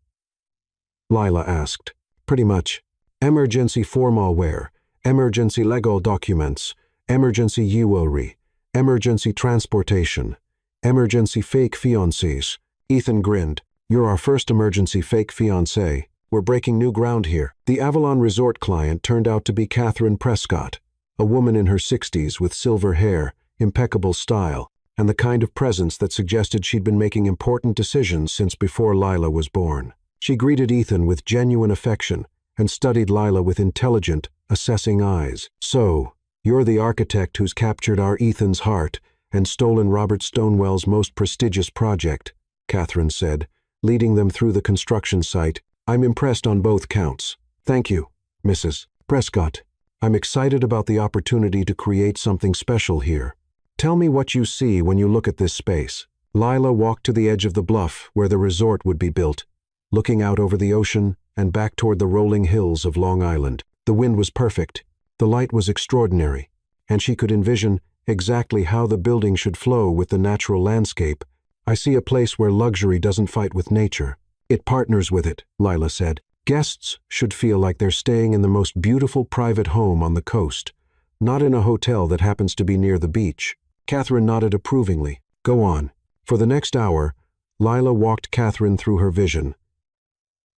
Lila asked. Pretty much. Emergency formal wear, emergency legal documents, emergency jewelry, emergency transportation, emergency fake fiancés. Ethan grinned. You're our first emergency fake fiancé. We're breaking new ground here. The Avalon Resort client turned out to be Catherine Prescott, a woman in her 60s with silver hair, impeccable style, and the kind of presence that suggested she'd been making important decisions since before Lila was born. She greeted Ethan with genuine affection and studied Lila with intelligent, assessing eyes. "So, you're the architect who's captured our Ethan's heart and stolen Robert Stonewell's most prestigious project," Catherine said, leading them through the construction site. "I'm impressed on both counts." "Thank you, Mrs. Prescott. I'm excited about the opportunity to create something special here. Tell me what you see when you look at this space." Lila walked to the edge of the bluff where the resort would be built, looking out over the ocean and back toward the rolling hills of Long Island. The wind was perfect, the light was extraordinary, and she could envision exactly how the building should flow with the natural landscape. "I see a place where luxury doesn't fight with nature. It partners with it," Lila said. "Guests should feel like they're staying in the most beautiful private home on the coast, not in a hotel that happens to be near the beach." Catherine nodded approvingly. "Go on." For the next hour, Lila walked Catherine through her vision.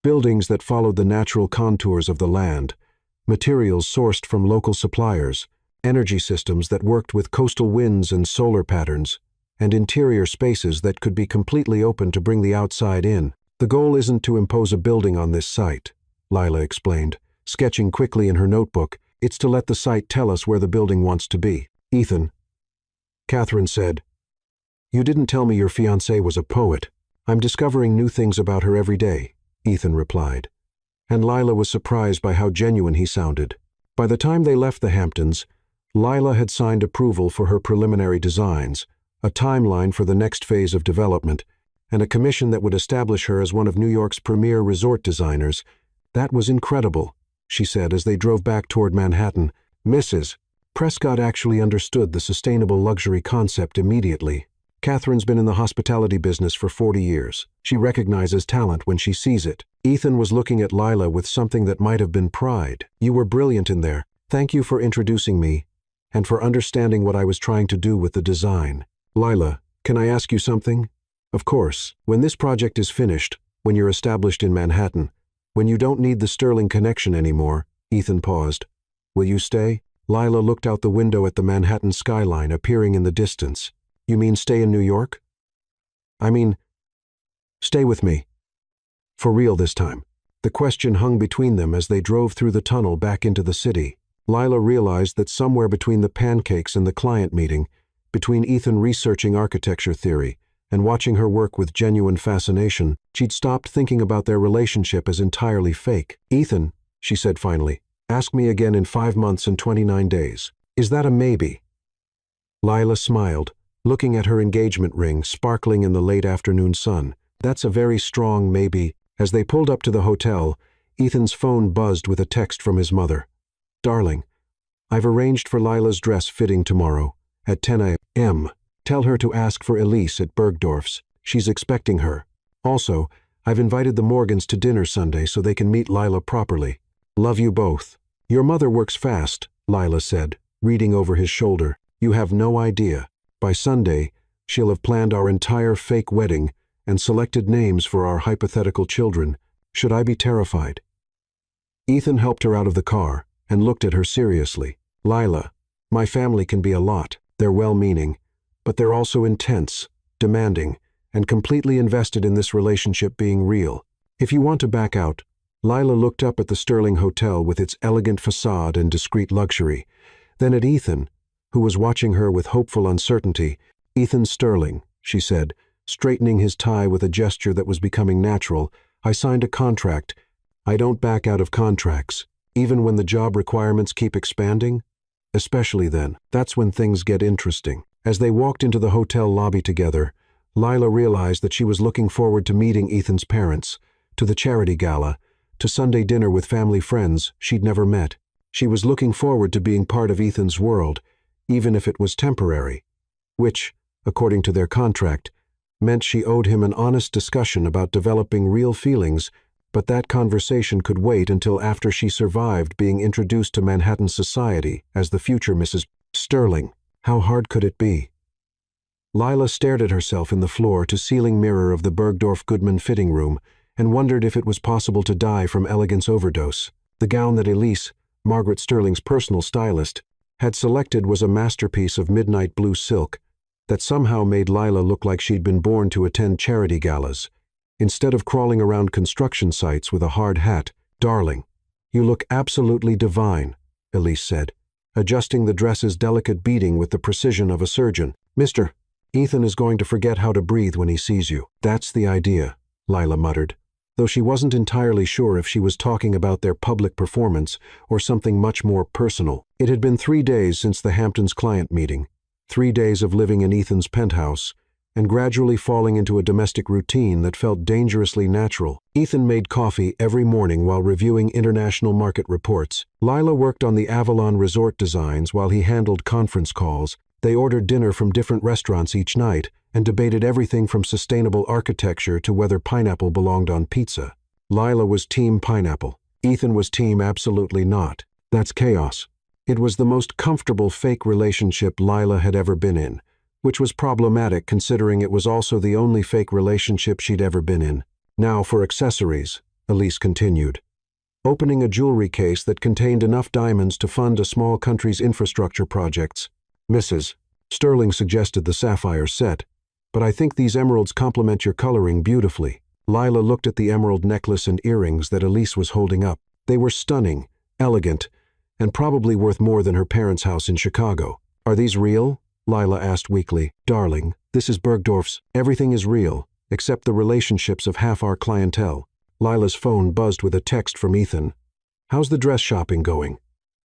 Buildings that followed the natural contours of the land, materials sourced from local suppliers, energy systems that worked with coastal winds and solar patterns, and interior spaces that could be completely open to bring the outside in. "The goal isn't to impose a building on this site," Lila explained, sketching quickly in her notebook. "It's to let the site tell us where the building wants to be." "Ethan," Catherine said, "you didn't tell me your fiancée was a poet." "I'm discovering new things about her every day," Ethan replied. And Lila was surprised by how genuine he sounded. By the time they left the Hamptons, Lila had signed approval for her preliminary designs, a timeline for the next phase of development, and a commission that would establish her as one of New York's premier resort designers. "That was incredible," she said as they drove back toward Manhattan. Mrs. Prescott actually understood the sustainable luxury concept immediately. Catherine's been in the hospitality business for 40 years. She recognizes talent when she sees it. Ethan was looking at Lila with something that might have been pride. "You were brilliant in there. Thank you for introducing me and for understanding what I was trying to do with the design." "Lila, can I ask you something?" "Of course. When this project is finished, when you're established in Manhattan, when you don't need the Sterling connection anymore," Ethan paused, "will you stay?" Lila looked out the window at the Manhattan skyline appearing in the distance. "You mean stay in New York?" "I mean, stay with me. For real this time." The question hung between them as they drove through the tunnel back into the city. Lila realized that somewhere between the pancakes and the client meeting, between Ethan researching architecture theory and watching her work with genuine fascination, she'd stopped thinking about their relationship as entirely fake. "Ethan," she said finally, "ask me again in 5 months and 29 days. Is that a maybe?" Lila smiled, looking at her engagement ring sparkling in the late afternoon sun. "That's a very strong maybe." As they pulled up to the hotel, Ethan's phone buzzed with a text from his mother. "Darling, I've arranged for Lila's dress fitting tomorrow at 10 a.m. Tell her to ask for Elise at Bergdorf's. She's expecting her. Also, I've invited the Morgans to dinner Sunday so they can meet Lila properly. Love you both." "Your mother works fast," Lila said, reading over his shoulder. "You have no idea. By Sunday, she'll have planned our entire fake wedding and selected names for our hypothetical children. Should I be terrified?" Ethan helped her out of the car and looked at her seriously. "Lila, my family can be a lot. They're well-meaning, but they're also intense, demanding, and completely invested in this relationship being real. If you want to back out..." Lila looked up at the Sterling Hotel with its elegant facade and discreet luxury, then at Ethan, who was watching her with hopeful uncertainty. "Ethan Sterling," she said, straightening his tie with a gesture that was becoming natural. "I signed a contract. I don't back out of contracts, even when the job requirements keep expanding. Especially then. That's when things get interesting." As they walked into the hotel lobby together, Lila realized that she was looking forward to meeting Ethan's parents, to the charity gala, to Sunday dinner with family friends she'd never met. She was looking forward to being part of Ethan's world, even if it was temporary, which, according to their contract, meant she owed him an honest discussion about developing real feelings, but that conversation could wait until after she survived being introduced to Manhattan society as the future Mrs. Sterling. How hard could it be? Lila stared at herself in the floor-to-ceiling mirror of the Bergdorf Goodman fitting room and wondered if it was possible to die from elegance overdose. The gown that Elise, Margaret Sterling's personal stylist, had selected was a masterpiece of midnight blue silk that somehow made Lila look like she'd been born to attend charity galas. Instead of crawling around construction sites with a hard hat, "Darling, you look absolutely divine," Elise said, adjusting the dress's delicate beading with the precision of a surgeon. Mister, Ethan is going to forget how to breathe when he sees you. That's the idea, Lila muttered, though she wasn't entirely sure if she was talking about their public performance or something much more personal. It had been 3 days since the Hamptons client meeting, 3 days of living in Ethan's penthouse, and gradually falling into a domestic routine that felt dangerously natural. Ethan made coffee every morning while reviewing international market reports. Lila worked on the Avalon resort designs while he handled conference calls. They ordered dinner from different restaurants each night and debated everything from sustainable architecture to whether pineapple belonged on pizza. Lila was team pineapple. Ethan was team absolutely not. That's chaos. It was the most comfortable fake relationship Lila had ever been in, which was problematic considering it was also the only fake relationship she'd ever been in. Now for accessories, Elise continued, opening a jewelry case that contained enough diamonds to fund a small country's infrastructure projects. Mrs. Sterling suggested the sapphire set, but I think these emeralds complement your coloring beautifully. Lila looked at the emerald necklace and earrings that Elise was holding up. They were stunning, elegant, and probably worth more than her parents' house in Chicago. Are these real? Lila asked weakly. Darling, this is Bergdorf's. Everything is real, except the relationships of half our clientele. Lila's phone buzzed with a text from Ethan. How's the dress shopping going?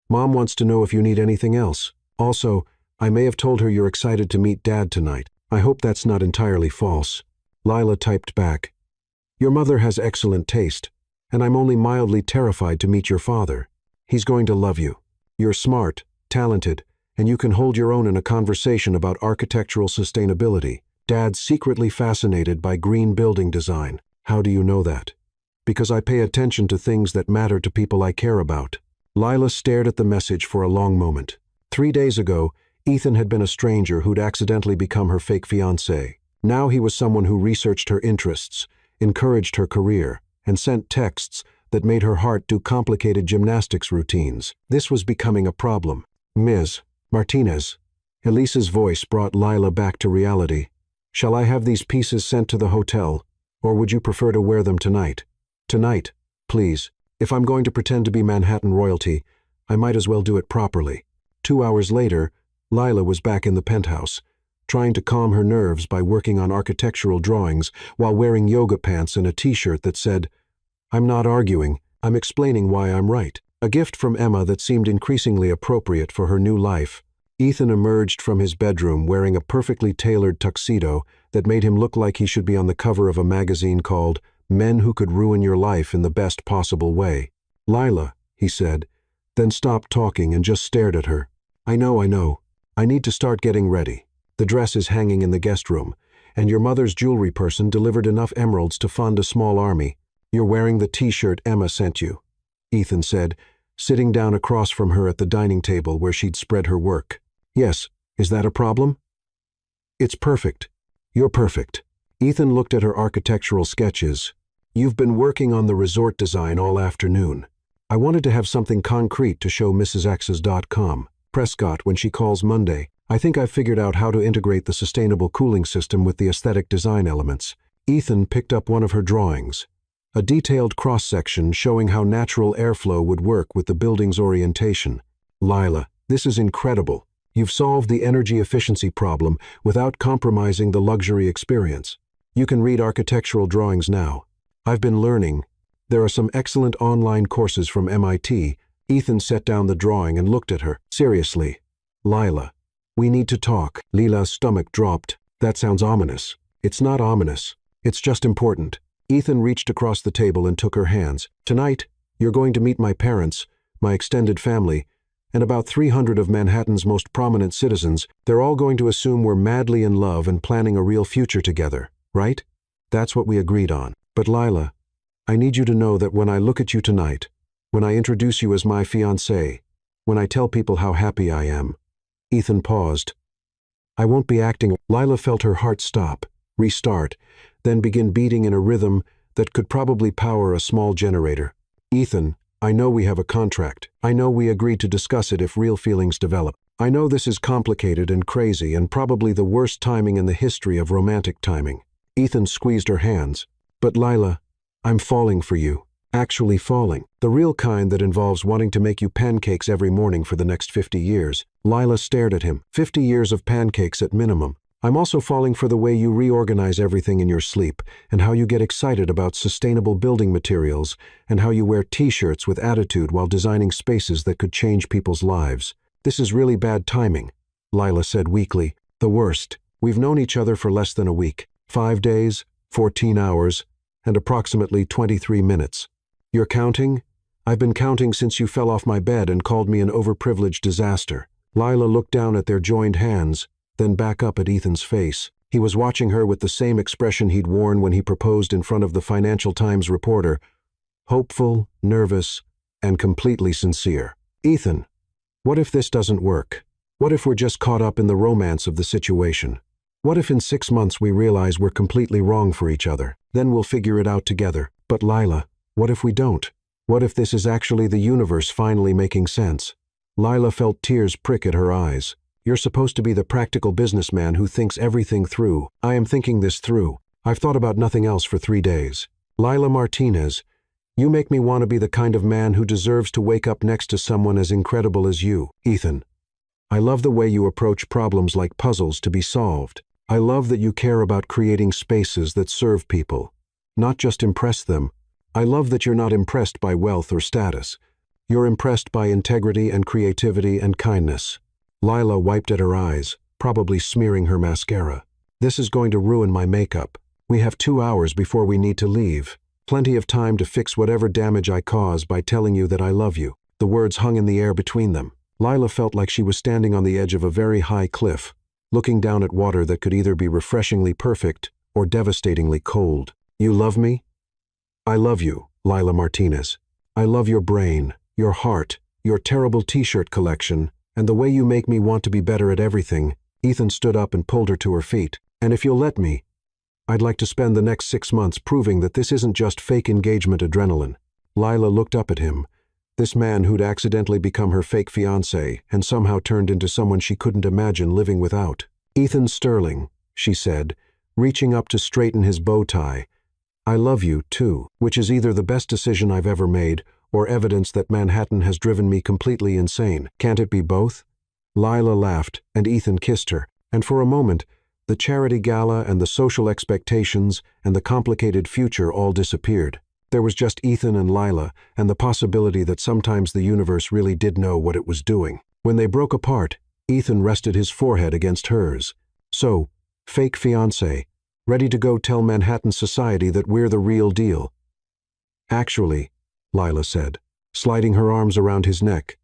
Mom wants to know if you need anything else. Also, I may have told her you're excited to meet Dad tonight. I hope that's not entirely false. Lila typed back. Your mother has excellent taste, and I'm only mildly terrified to meet your father. He's going to love you. You're smart, talented, and you can hold your own in a conversation about architectural sustainability. Dad's secretly fascinated by green building design. How do you know that? Because I pay attention to things that matter to people I care about. Lila stared at the message for a long moment. 3 days ago, Ethan had been a stranger who'd accidentally become her fake fiancé. Now he was someone who researched her interests, encouraged her career, and sent texts that made her heart do complicated gymnastics routines. This was becoming a problem. Ms. Martinez. Elise's voice brought Lila back to reality. Shall I have these pieces sent to the hotel, or would you prefer to wear them tonight? Tonight, please. If I'm going to pretend to be Manhattan royalty, I might as well do it properly. 2 hours later, Lila was back in the penthouse, trying to calm her nerves by working on architectural drawings while wearing yoga pants and a t-shirt that said, I'm not arguing, I'm explaining why I'm right. A gift from Emma that seemed increasingly appropriate for her new life. Ethan emerged from his bedroom wearing a perfectly tailored tuxedo that made him look like he should be on the cover of a magazine called Men Who Could Ruin Your Life in the Best Possible Way. Lila, he said, then stopped talking and just stared at her. I know. I need to start getting ready. The dress is hanging in the guest room, and your mother's jewelry person delivered enough emeralds to fund a small army. You're wearing the t-shirt Emma sent you, Ethan said, sitting down across from her at the dining table where she'd spread her work. Yes, is that a problem? It's perfect. You're perfect. Ethan looked at her architectural sketches. You've been working on the resort design all afternoon. I wanted to have something concrete to show MrsX's.com. Prescott when she calls Monday. I think I've figured out how to integrate the sustainable cooling system with the aesthetic design elements. Ethan picked up one of her drawings, a detailed cross-section showing how natural airflow would work with the building's orientation. Lila, this is incredible. You've solved the energy efficiency problem without compromising the luxury experience. You can read architectural drawings now. I've been learning. There are some excellent online courses from MIT. Ethan set down the drawing and looked at her. Seriously, Lila, we need to talk. Lila's stomach dropped. That sounds ominous. It's not ominous. It's just important. Ethan reached across the table and took her hands. Tonight, you're going to meet my parents, my extended family, and about 300 of Manhattan's most prominent citizens. They're all going to assume we're madly in love and planning a real future together, right? That's what we agreed on. But Lila, I need you to know that when I look at you tonight, when I introduce you as my fiancé, when I tell people how happy I am. Ethan paused. I won't be acting. Lila felt her heart stop, restart, then begin beating in a rhythm that could probably power a small generator. Ethan, I know we have a contract. I know we agreed to discuss it if real feelings develop. I know this is complicated and crazy and probably the worst timing in the history of romantic timing. Ethan squeezed her hands. But Lila, I'm falling for you. Actually falling. The real kind that involves wanting to make you pancakes every morning for the next 50 years. Lila stared at him. 50 years of pancakes at minimum. I'm also falling for the way you reorganize everything in your sleep, and how you get excited about sustainable building materials, and how you wear t-shirts with attitude while designing spaces that could change people's lives. This is really bad timing, Lila said weakly. The worst. We've known each other for less than a week. 5 days, 14 hours, and approximately 23 minutes. You're counting? I've been counting since you fell off my bed and called me an overprivileged disaster. Lila looked down at their joined hands, then back up at Ethan's face. He was watching her with the same expression he'd worn when he proposed in front of the Financial Times reporter. Hopeful, nervous, and completely sincere. Ethan, what if this doesn't work? What if we're just caught up in the romance of the situation? What if in 6 months we realize we're completely wrong for each other? Then we'll figure it out together. But Lila, what if we don't? What if this is actually the universe finally making sense? Lila felt tears prick at her eyes. You're supposed to be the practical businessman who thinks everything through. I am thinking this through. I've thought about nothing else for 3 days. Lila Martinez, you make me want to be the kind of man who deserves to wake up next to someone as incredible as you. Ethan, I love the way you approach problems like puzzles to be solved. I love that you care about creating spaces that serve people, not just impress them. I love that you're not impressed by wealth or status. You're impressed by integrity and creativity and kindness. Lila wiped at her eyes, probably smearing her mascara. This is going to ruin my makeup. We have 2 hours before we need to leave. Plenty of time to fix whatever damage I cause by telling you that I love you. The words hung in the air between them. Lila felt like she was standing on the edge of a very high cliff, looking down at water that could either be refreshingly perfect or devastatingly cold. You love me? I love you, Lila Martinez. I love your brain, your heart, your terrible t-shirt collection, and the way you make me want to be better at everything. Ethan stood up and pulled her to her feet. And if you'll let me, I'd like to spend the next 6 months proving that this isn't just fake engagement adrenaline. Lila looked up at him, this man who'd accidentally become her fake fiancé and somehow turned into someone she couldn't imagine living without. Ethan Sterling, she said, reaching up to straighten his bow tie. I love you, too, which is either the best decision I've ever made or evidence that Manhattan has driven me completely insane. Can't it be both? Lila laughed, and Ethan kissed her, and for a moment, the charity gala and the social expectations and the complicated future all disappeared. There was just Ethan and Lila, and the possibility that sometimes the universe really did know what it was doing. When they broke apart, Ethan rested his forehead against hers. So, fake fiancé, ready to go tell Manhattan society that we're the real deal. Actually, Lila said, sliding her arms around his neck,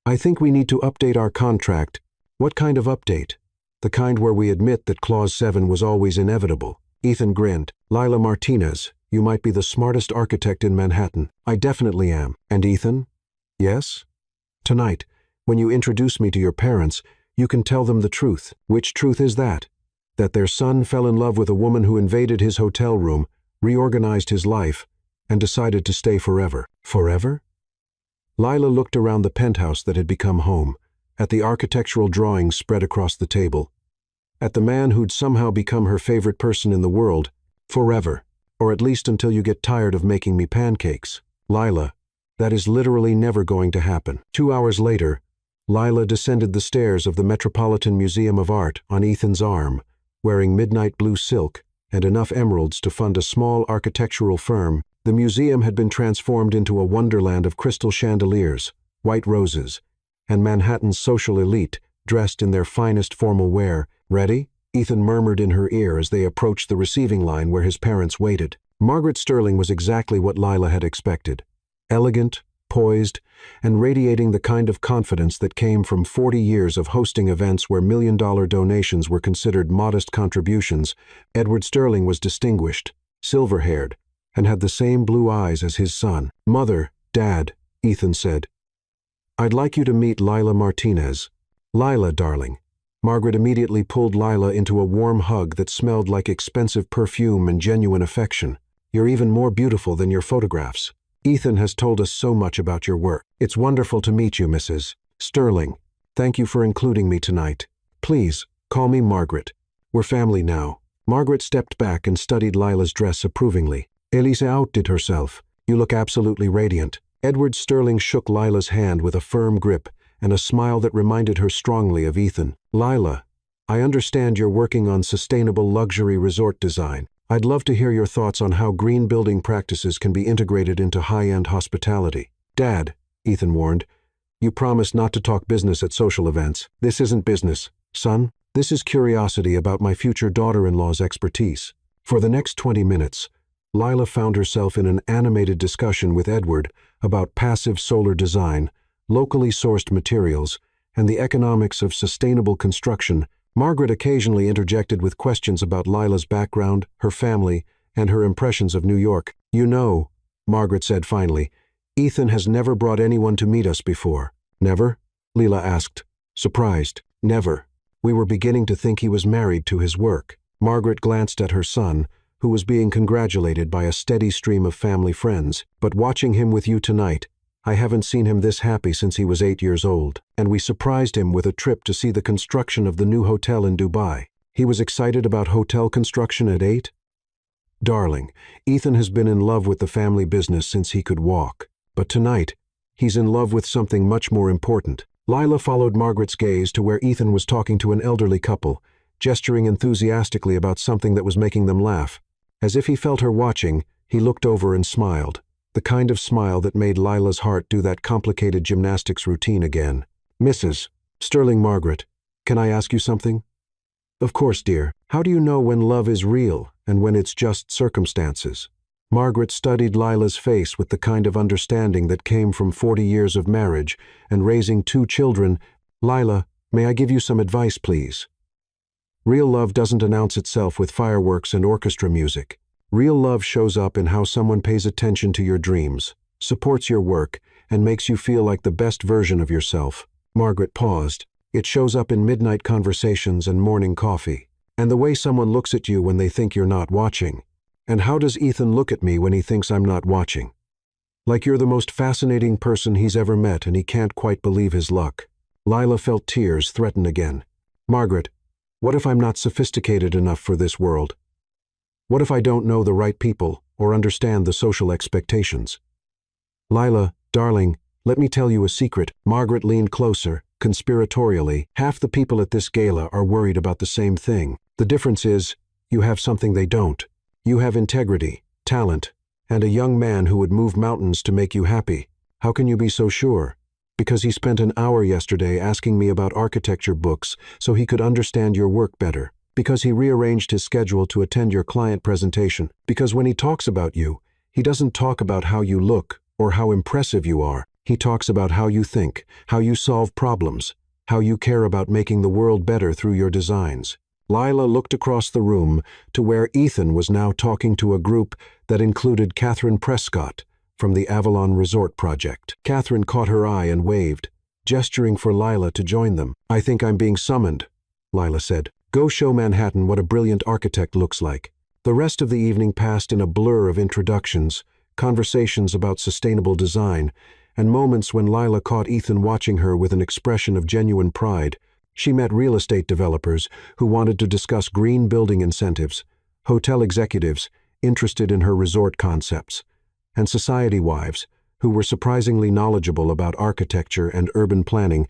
I think we need to update our contract. What kind of update? The kind where we admit that Clause 7 was always inevitable. Ethan grinned. Lila Martinez, you might be the smartest architect in Manhattan. I definitely am. And Ethan? Yes? Tonight, when you introduce me to your parents, you can tell them the truth. Which truth is that? That their son fell in love with a woman who invaded his hotel room, reorganized his life, and decided to stay forever. Forever? Lila looked around the penthouse that had become home, at the architectural drawings spread across the table, at the man who'd somehow become her favorite person in the world, forever, or at least until you get tired of making me pancakes. Lila, that is literally never going to happen. 2 hours later, Lila descended the stairs of the Metropolitan Museum of Art on Ethan's arm, wearing midnight blue silk and enough emeralds to fund a small architectural firm. The museum had been transformed into a wonderland of crystal chandeliers, white roses, and Manhattan's social elite dressed in their finest formal wear. Ready? Ethan murmured in her ear as they approached the receiving line where his parents waited. Margaret Sterling was exactly what Lila had expected. Elegant, poised, and radiating the kind of confidence that came from 40 years of hosting events where million-dollar donations were considered modest contributions. Edward Sterling was distinguished, silver-haired, and had the same blue eyes as his son. Mother, Dad, Ethan said, I'd like you to meet Lila Martinez. Lila, darling. Margaret immediately pulled Lila into a warm hug that smelled like expensive perfume and genuine affection. You're even more beautiful than your photographs. Ethan has told us so much about your work. It's wonderful to meet you, Mrs. Sterling. Thank you for including me tonight. Please, call me Margaret. We're family now. Margaret stepped back and studied Lila's dress approvingly. Elise outdid herself. You look absolutely radiant. Edward Sterling shook Lila's hand with a firm grip and a smile that reminded her strongly of Ethan. Lila, I understand you're working on sustainable luxury resort design. I'd love to hear your thoughts on how green building practices can be integrated into high-end hospitality. Dad, Ethan warned, you promised not to talk business at social events. This isn't business, son. This is curiosity about my future daughter-in-law's expertise. For the next 20 minutes, Lila found herself in an animated discussion with Edward about passive solar design, locally sourced materials, and the economics of sustainable construction. Margaret occasionally interjected with questions about Lila's background, her family, and her impressions of New York. You know, Margaret said finally, Ethan has never brought anyone to meet us before. Never? Lila asked, surprised. Never. We were beginning to think he was married to his work. Margaret glanced at her son, who was being congratulated by a steady stream of family friends. But watching him with you tonight, I haven't seen him this happy since he was 8 years old. And we surprised him with a trip to see the construction of the new hotel in Dubai. He was excited about hotel construction at 8? Darling, Ethan has been in love with the family business since he could walk. But tonight, he's in love with something much more important. Lila followed Margaret's gaze to where Ethan was talking to an elderly couple, gesturing enthusiastically about something that was making them laugh. As if he felt her watching, he looked over and smiled, the kind of smile that made Lila's heart do that complicated gymnastics routine again. Mrs. Sterling Margaret, can I ask you something? Of course, dear. How do you know when love is real and when it's just circumstances? Margaret studied Lila's face with the kind of understanding that came from 40 years of marriage and raising 2 children. Lila, may I give you some advice, please? Real love doesn't announce itself with fireworks and orchestra music. Real love shows up in how someone pays attention to your dreams, supports your work, and makes you feel like the best version of yourself. Margaret paused. It shows up in midnight conversations and morning coffee, and the way someone looks at you when they think you're not watching. And how does Ethan look at me when he thinks I'm not watching? Like you're the most fascinating person he's ever met and he can't quite believe his luck. Lila felt tears threaten again. Margaret, what if I'm not sophisticated enough for this world? What if I don't know the right people or understand the social expectations? Lila, darling, let me tell you a secret. Margaret leaned closer, conspiratorially. Half the people at this gala are worried about the same thing. The difference is, you have something they don't. You have integrity, talent, and a young man who would move mountains to make you happy. How can you be so sure? Because he spent an hour yesterday asking me about architecture books so he could understand your work better. Because he rearranged his schedule to attend your client presentation. Because when he talks about you, he doesn't talk about how you look or how impressive you are. He talks about how you think, how you solve problems, how you care about making the world better through your designs. Lila looked across the room to where Ethan was now talking to a group that included Catherine Prescott from the Avalon Resort Project. Catherine caught her eye and waved, gesturing for Lila to join them. I think I'm being summoned, Lila said. Go show Manhattan what a brilliant architect looks like. The rest of the evening passed in a blur of introductions, conversations about sustainable design, and moments when Lila caught Ethan watching her with an expression of genuine pride. She met real estate developers who wanted to discuss green building incentives, hotel executives interested in her resort concepts, and society wives who were surprisingly knowledgeable about architecture and urban planning.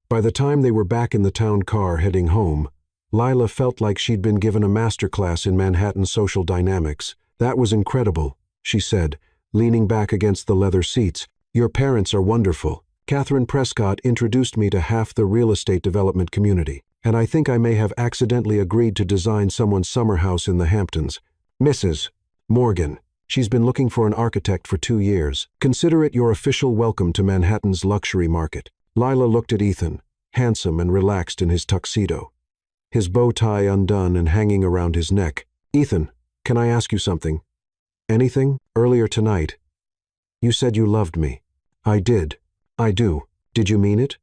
By the time they were back in the town car heading home, Lila felt like she'd been given a masterclass in Manhattan social dynamics. That was incredible, she said, leaning back against the leather seats. Your parents are wonderful. Catherine Prescott introduced me to half the real estate development community, and I think I may have accidentally agreed to design someone's summer house in the Hamptons. Mrs. Morgan, she's been looking for an architect for 2 years. Consider it your official welcome to Manhattan's luxury market. Lila looked at Ethan, handsome and relaxed in his tuxedo, his bow tie undone and hanging around his neck. Ethan, can I ask you something? Anything? Earlier tonight, you said you loved me. I did. I do. Did you mean it?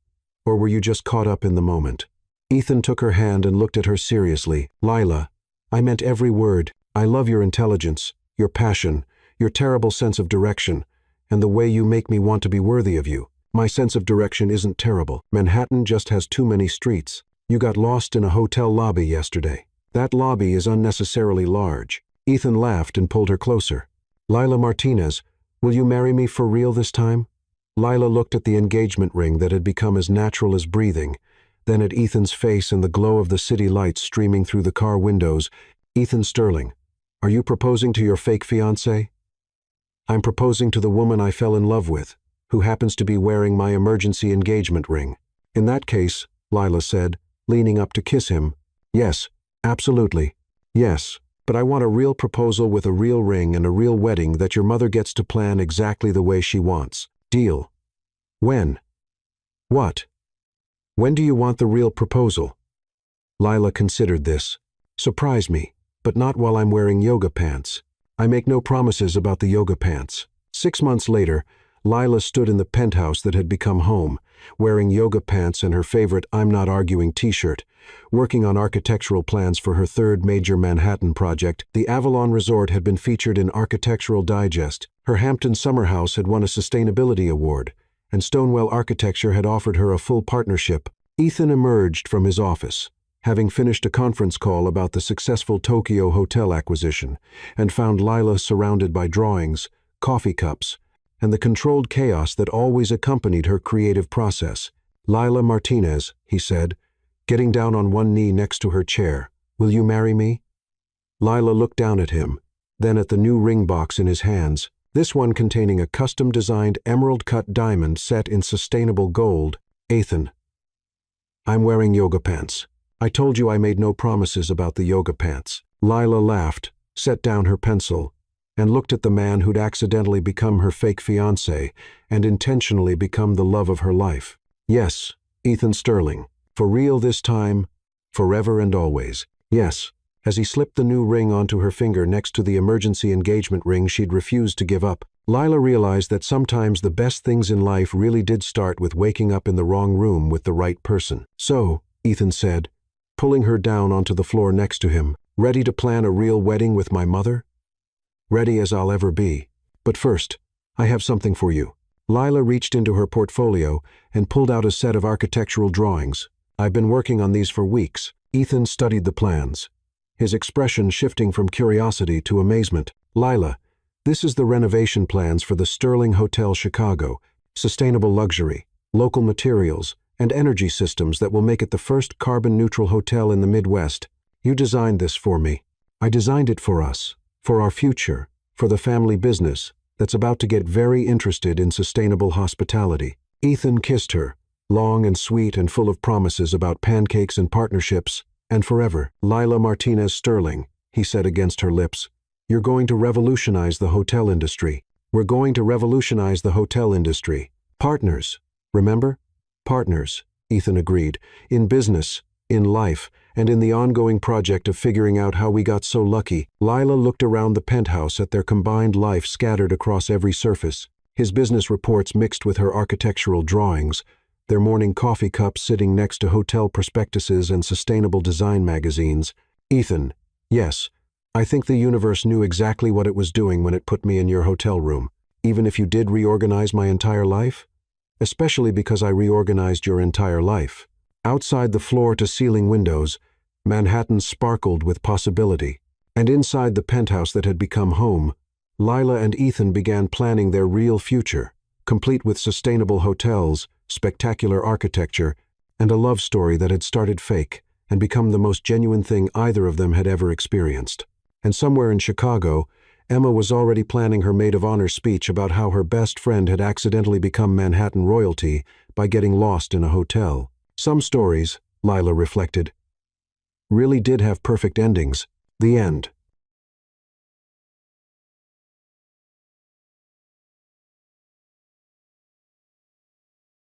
Or were you just caught up in the moment? Ethan took her hand and looked at her seriously. Lila, I meant every word. I love your intelligence, your passion, your terrible sense of direction, and the way you make me want to be worthy of you. My sense of direction isn't terrible. Manhattan just has too many streets. You got lost in a hotel lobby yesterday. That lobby is unnecessarily large. Ethan laughed and pulled her closer. Lila Martinez, Will you marry me for real this time? Lila looked at the engagement ring that had become as natural as breathing, then at Ethan's face and the glow of the city lights streaming through the car windows. Ethan Sterling, are you proposing to your fake fiancé? I'm proposing to the woman I fell in love with, who happens to be wearing my emergency engagement ring. In that case, Lila said, leaning up to kiss him, yes, absolutely, yes, but I want a real proposal with a real ring and a real wedding that your mother gets to plan exactly the way she wants. Deal. When? What? When do you want the real proposal? Lila considered this. Surprise me, but not while I'm wearing yoga pants. I make no promises about the yoga pants. 6 months later, Lila stood in the penthouse that had become home, wearing yoga pants and her favorite I'm Not Arguing t-shirt, working on architectural plans for her third major Manhattan project. The Avalon Resort had been featured in Architectural Digest. Her Hampton summer house had won a sustainability award, and Stonewell Architecture had offered her a full partnership. Ethan emerged from his office, having finished a conference call about the successful Tokyo hotel acquisition, and found Lila surrounded by drawings, coffee cups, and the controlled chaos that always accompanied her creative process. Lila Martinez, he said, getting down on one knee next to her chair, will you marry me? Lila looked down at him, then at the new ring box in his hands, this one containing a custom-designed emerald-cut diamond set in sustainable gold. Ethan, I'm wearing yoga pants. I told you I made no promises about the yoga pants. Lila laughed, set down her pencil, and looked at the man who'd accidentally become her fake fiancé and intentionally become the love of her life. Yes, Ethan Sterling, for real this time, forever and always. Yes, as he slipped the new ring onto her finger next to the emergency engagement ring she'd refused to give up, Lila realized that sometimes the best things in life really did start with waking up in the wrong room with the right person. So, Ethan said, pulling her down onto the floor next to him, ready to plan a real wedding with my mother? Ready as I'll ever be. But first, I have something for you. Lila reached into her portfolio and pulled out a set of architectural drawings. I've been working on these for weeks. Ethan studied the plans, his expression shifting from curiosity to amazement. Lila, this is the renovation plans for the Sterling Hotel Chicago, sustainable luxury, local materials, and energy systems that will make it the first carbon-neutral hotel in the Midwest. You designed this for me. I designed it for us, for our future, for the family business that's about to get very interested in sustainable hospitality. Ethan kissed her, long and sweet and full of promises about pancakes and partnerships, and forever. Lila Martinez Sterling, he said against her lips, you're going to revolutionize the hotel industry. We're going to revolutionize the hotel industry. Partners, remember? Partners, Ethan agreed, in business, in life, and in the ongoing project of figuring out how we got so lucky. Lila looked around the penthouse at their combined life scattered across every surface, his business reports mixed with her architectural drawings, their morning coffee cups sitting next to hotel prospectuses and sustainable design magazines. Ethan, yes, I think the universe knew exactly what it was doing when it put me in your hotel room, even if you did reorganize my entire life? Especially because I reorganized your entire life. Outside the floor-to-ceiling windows, Manhattan sparkled with possibility, and inside the penthouse that had become home, Lila and Ethan began planning their real future, complete with sustainable hotels, spectacular architecture, and a love story that had started fake and become the most genuine thing either of them had ever experienced. And somewhere in Chicago, Emma was already planning her maid of honor speech about how her best friend had accidentally become Manhattan royalty by getting lost in a hotel. Some stories, Lila reflected, really did have perfect endings. The end.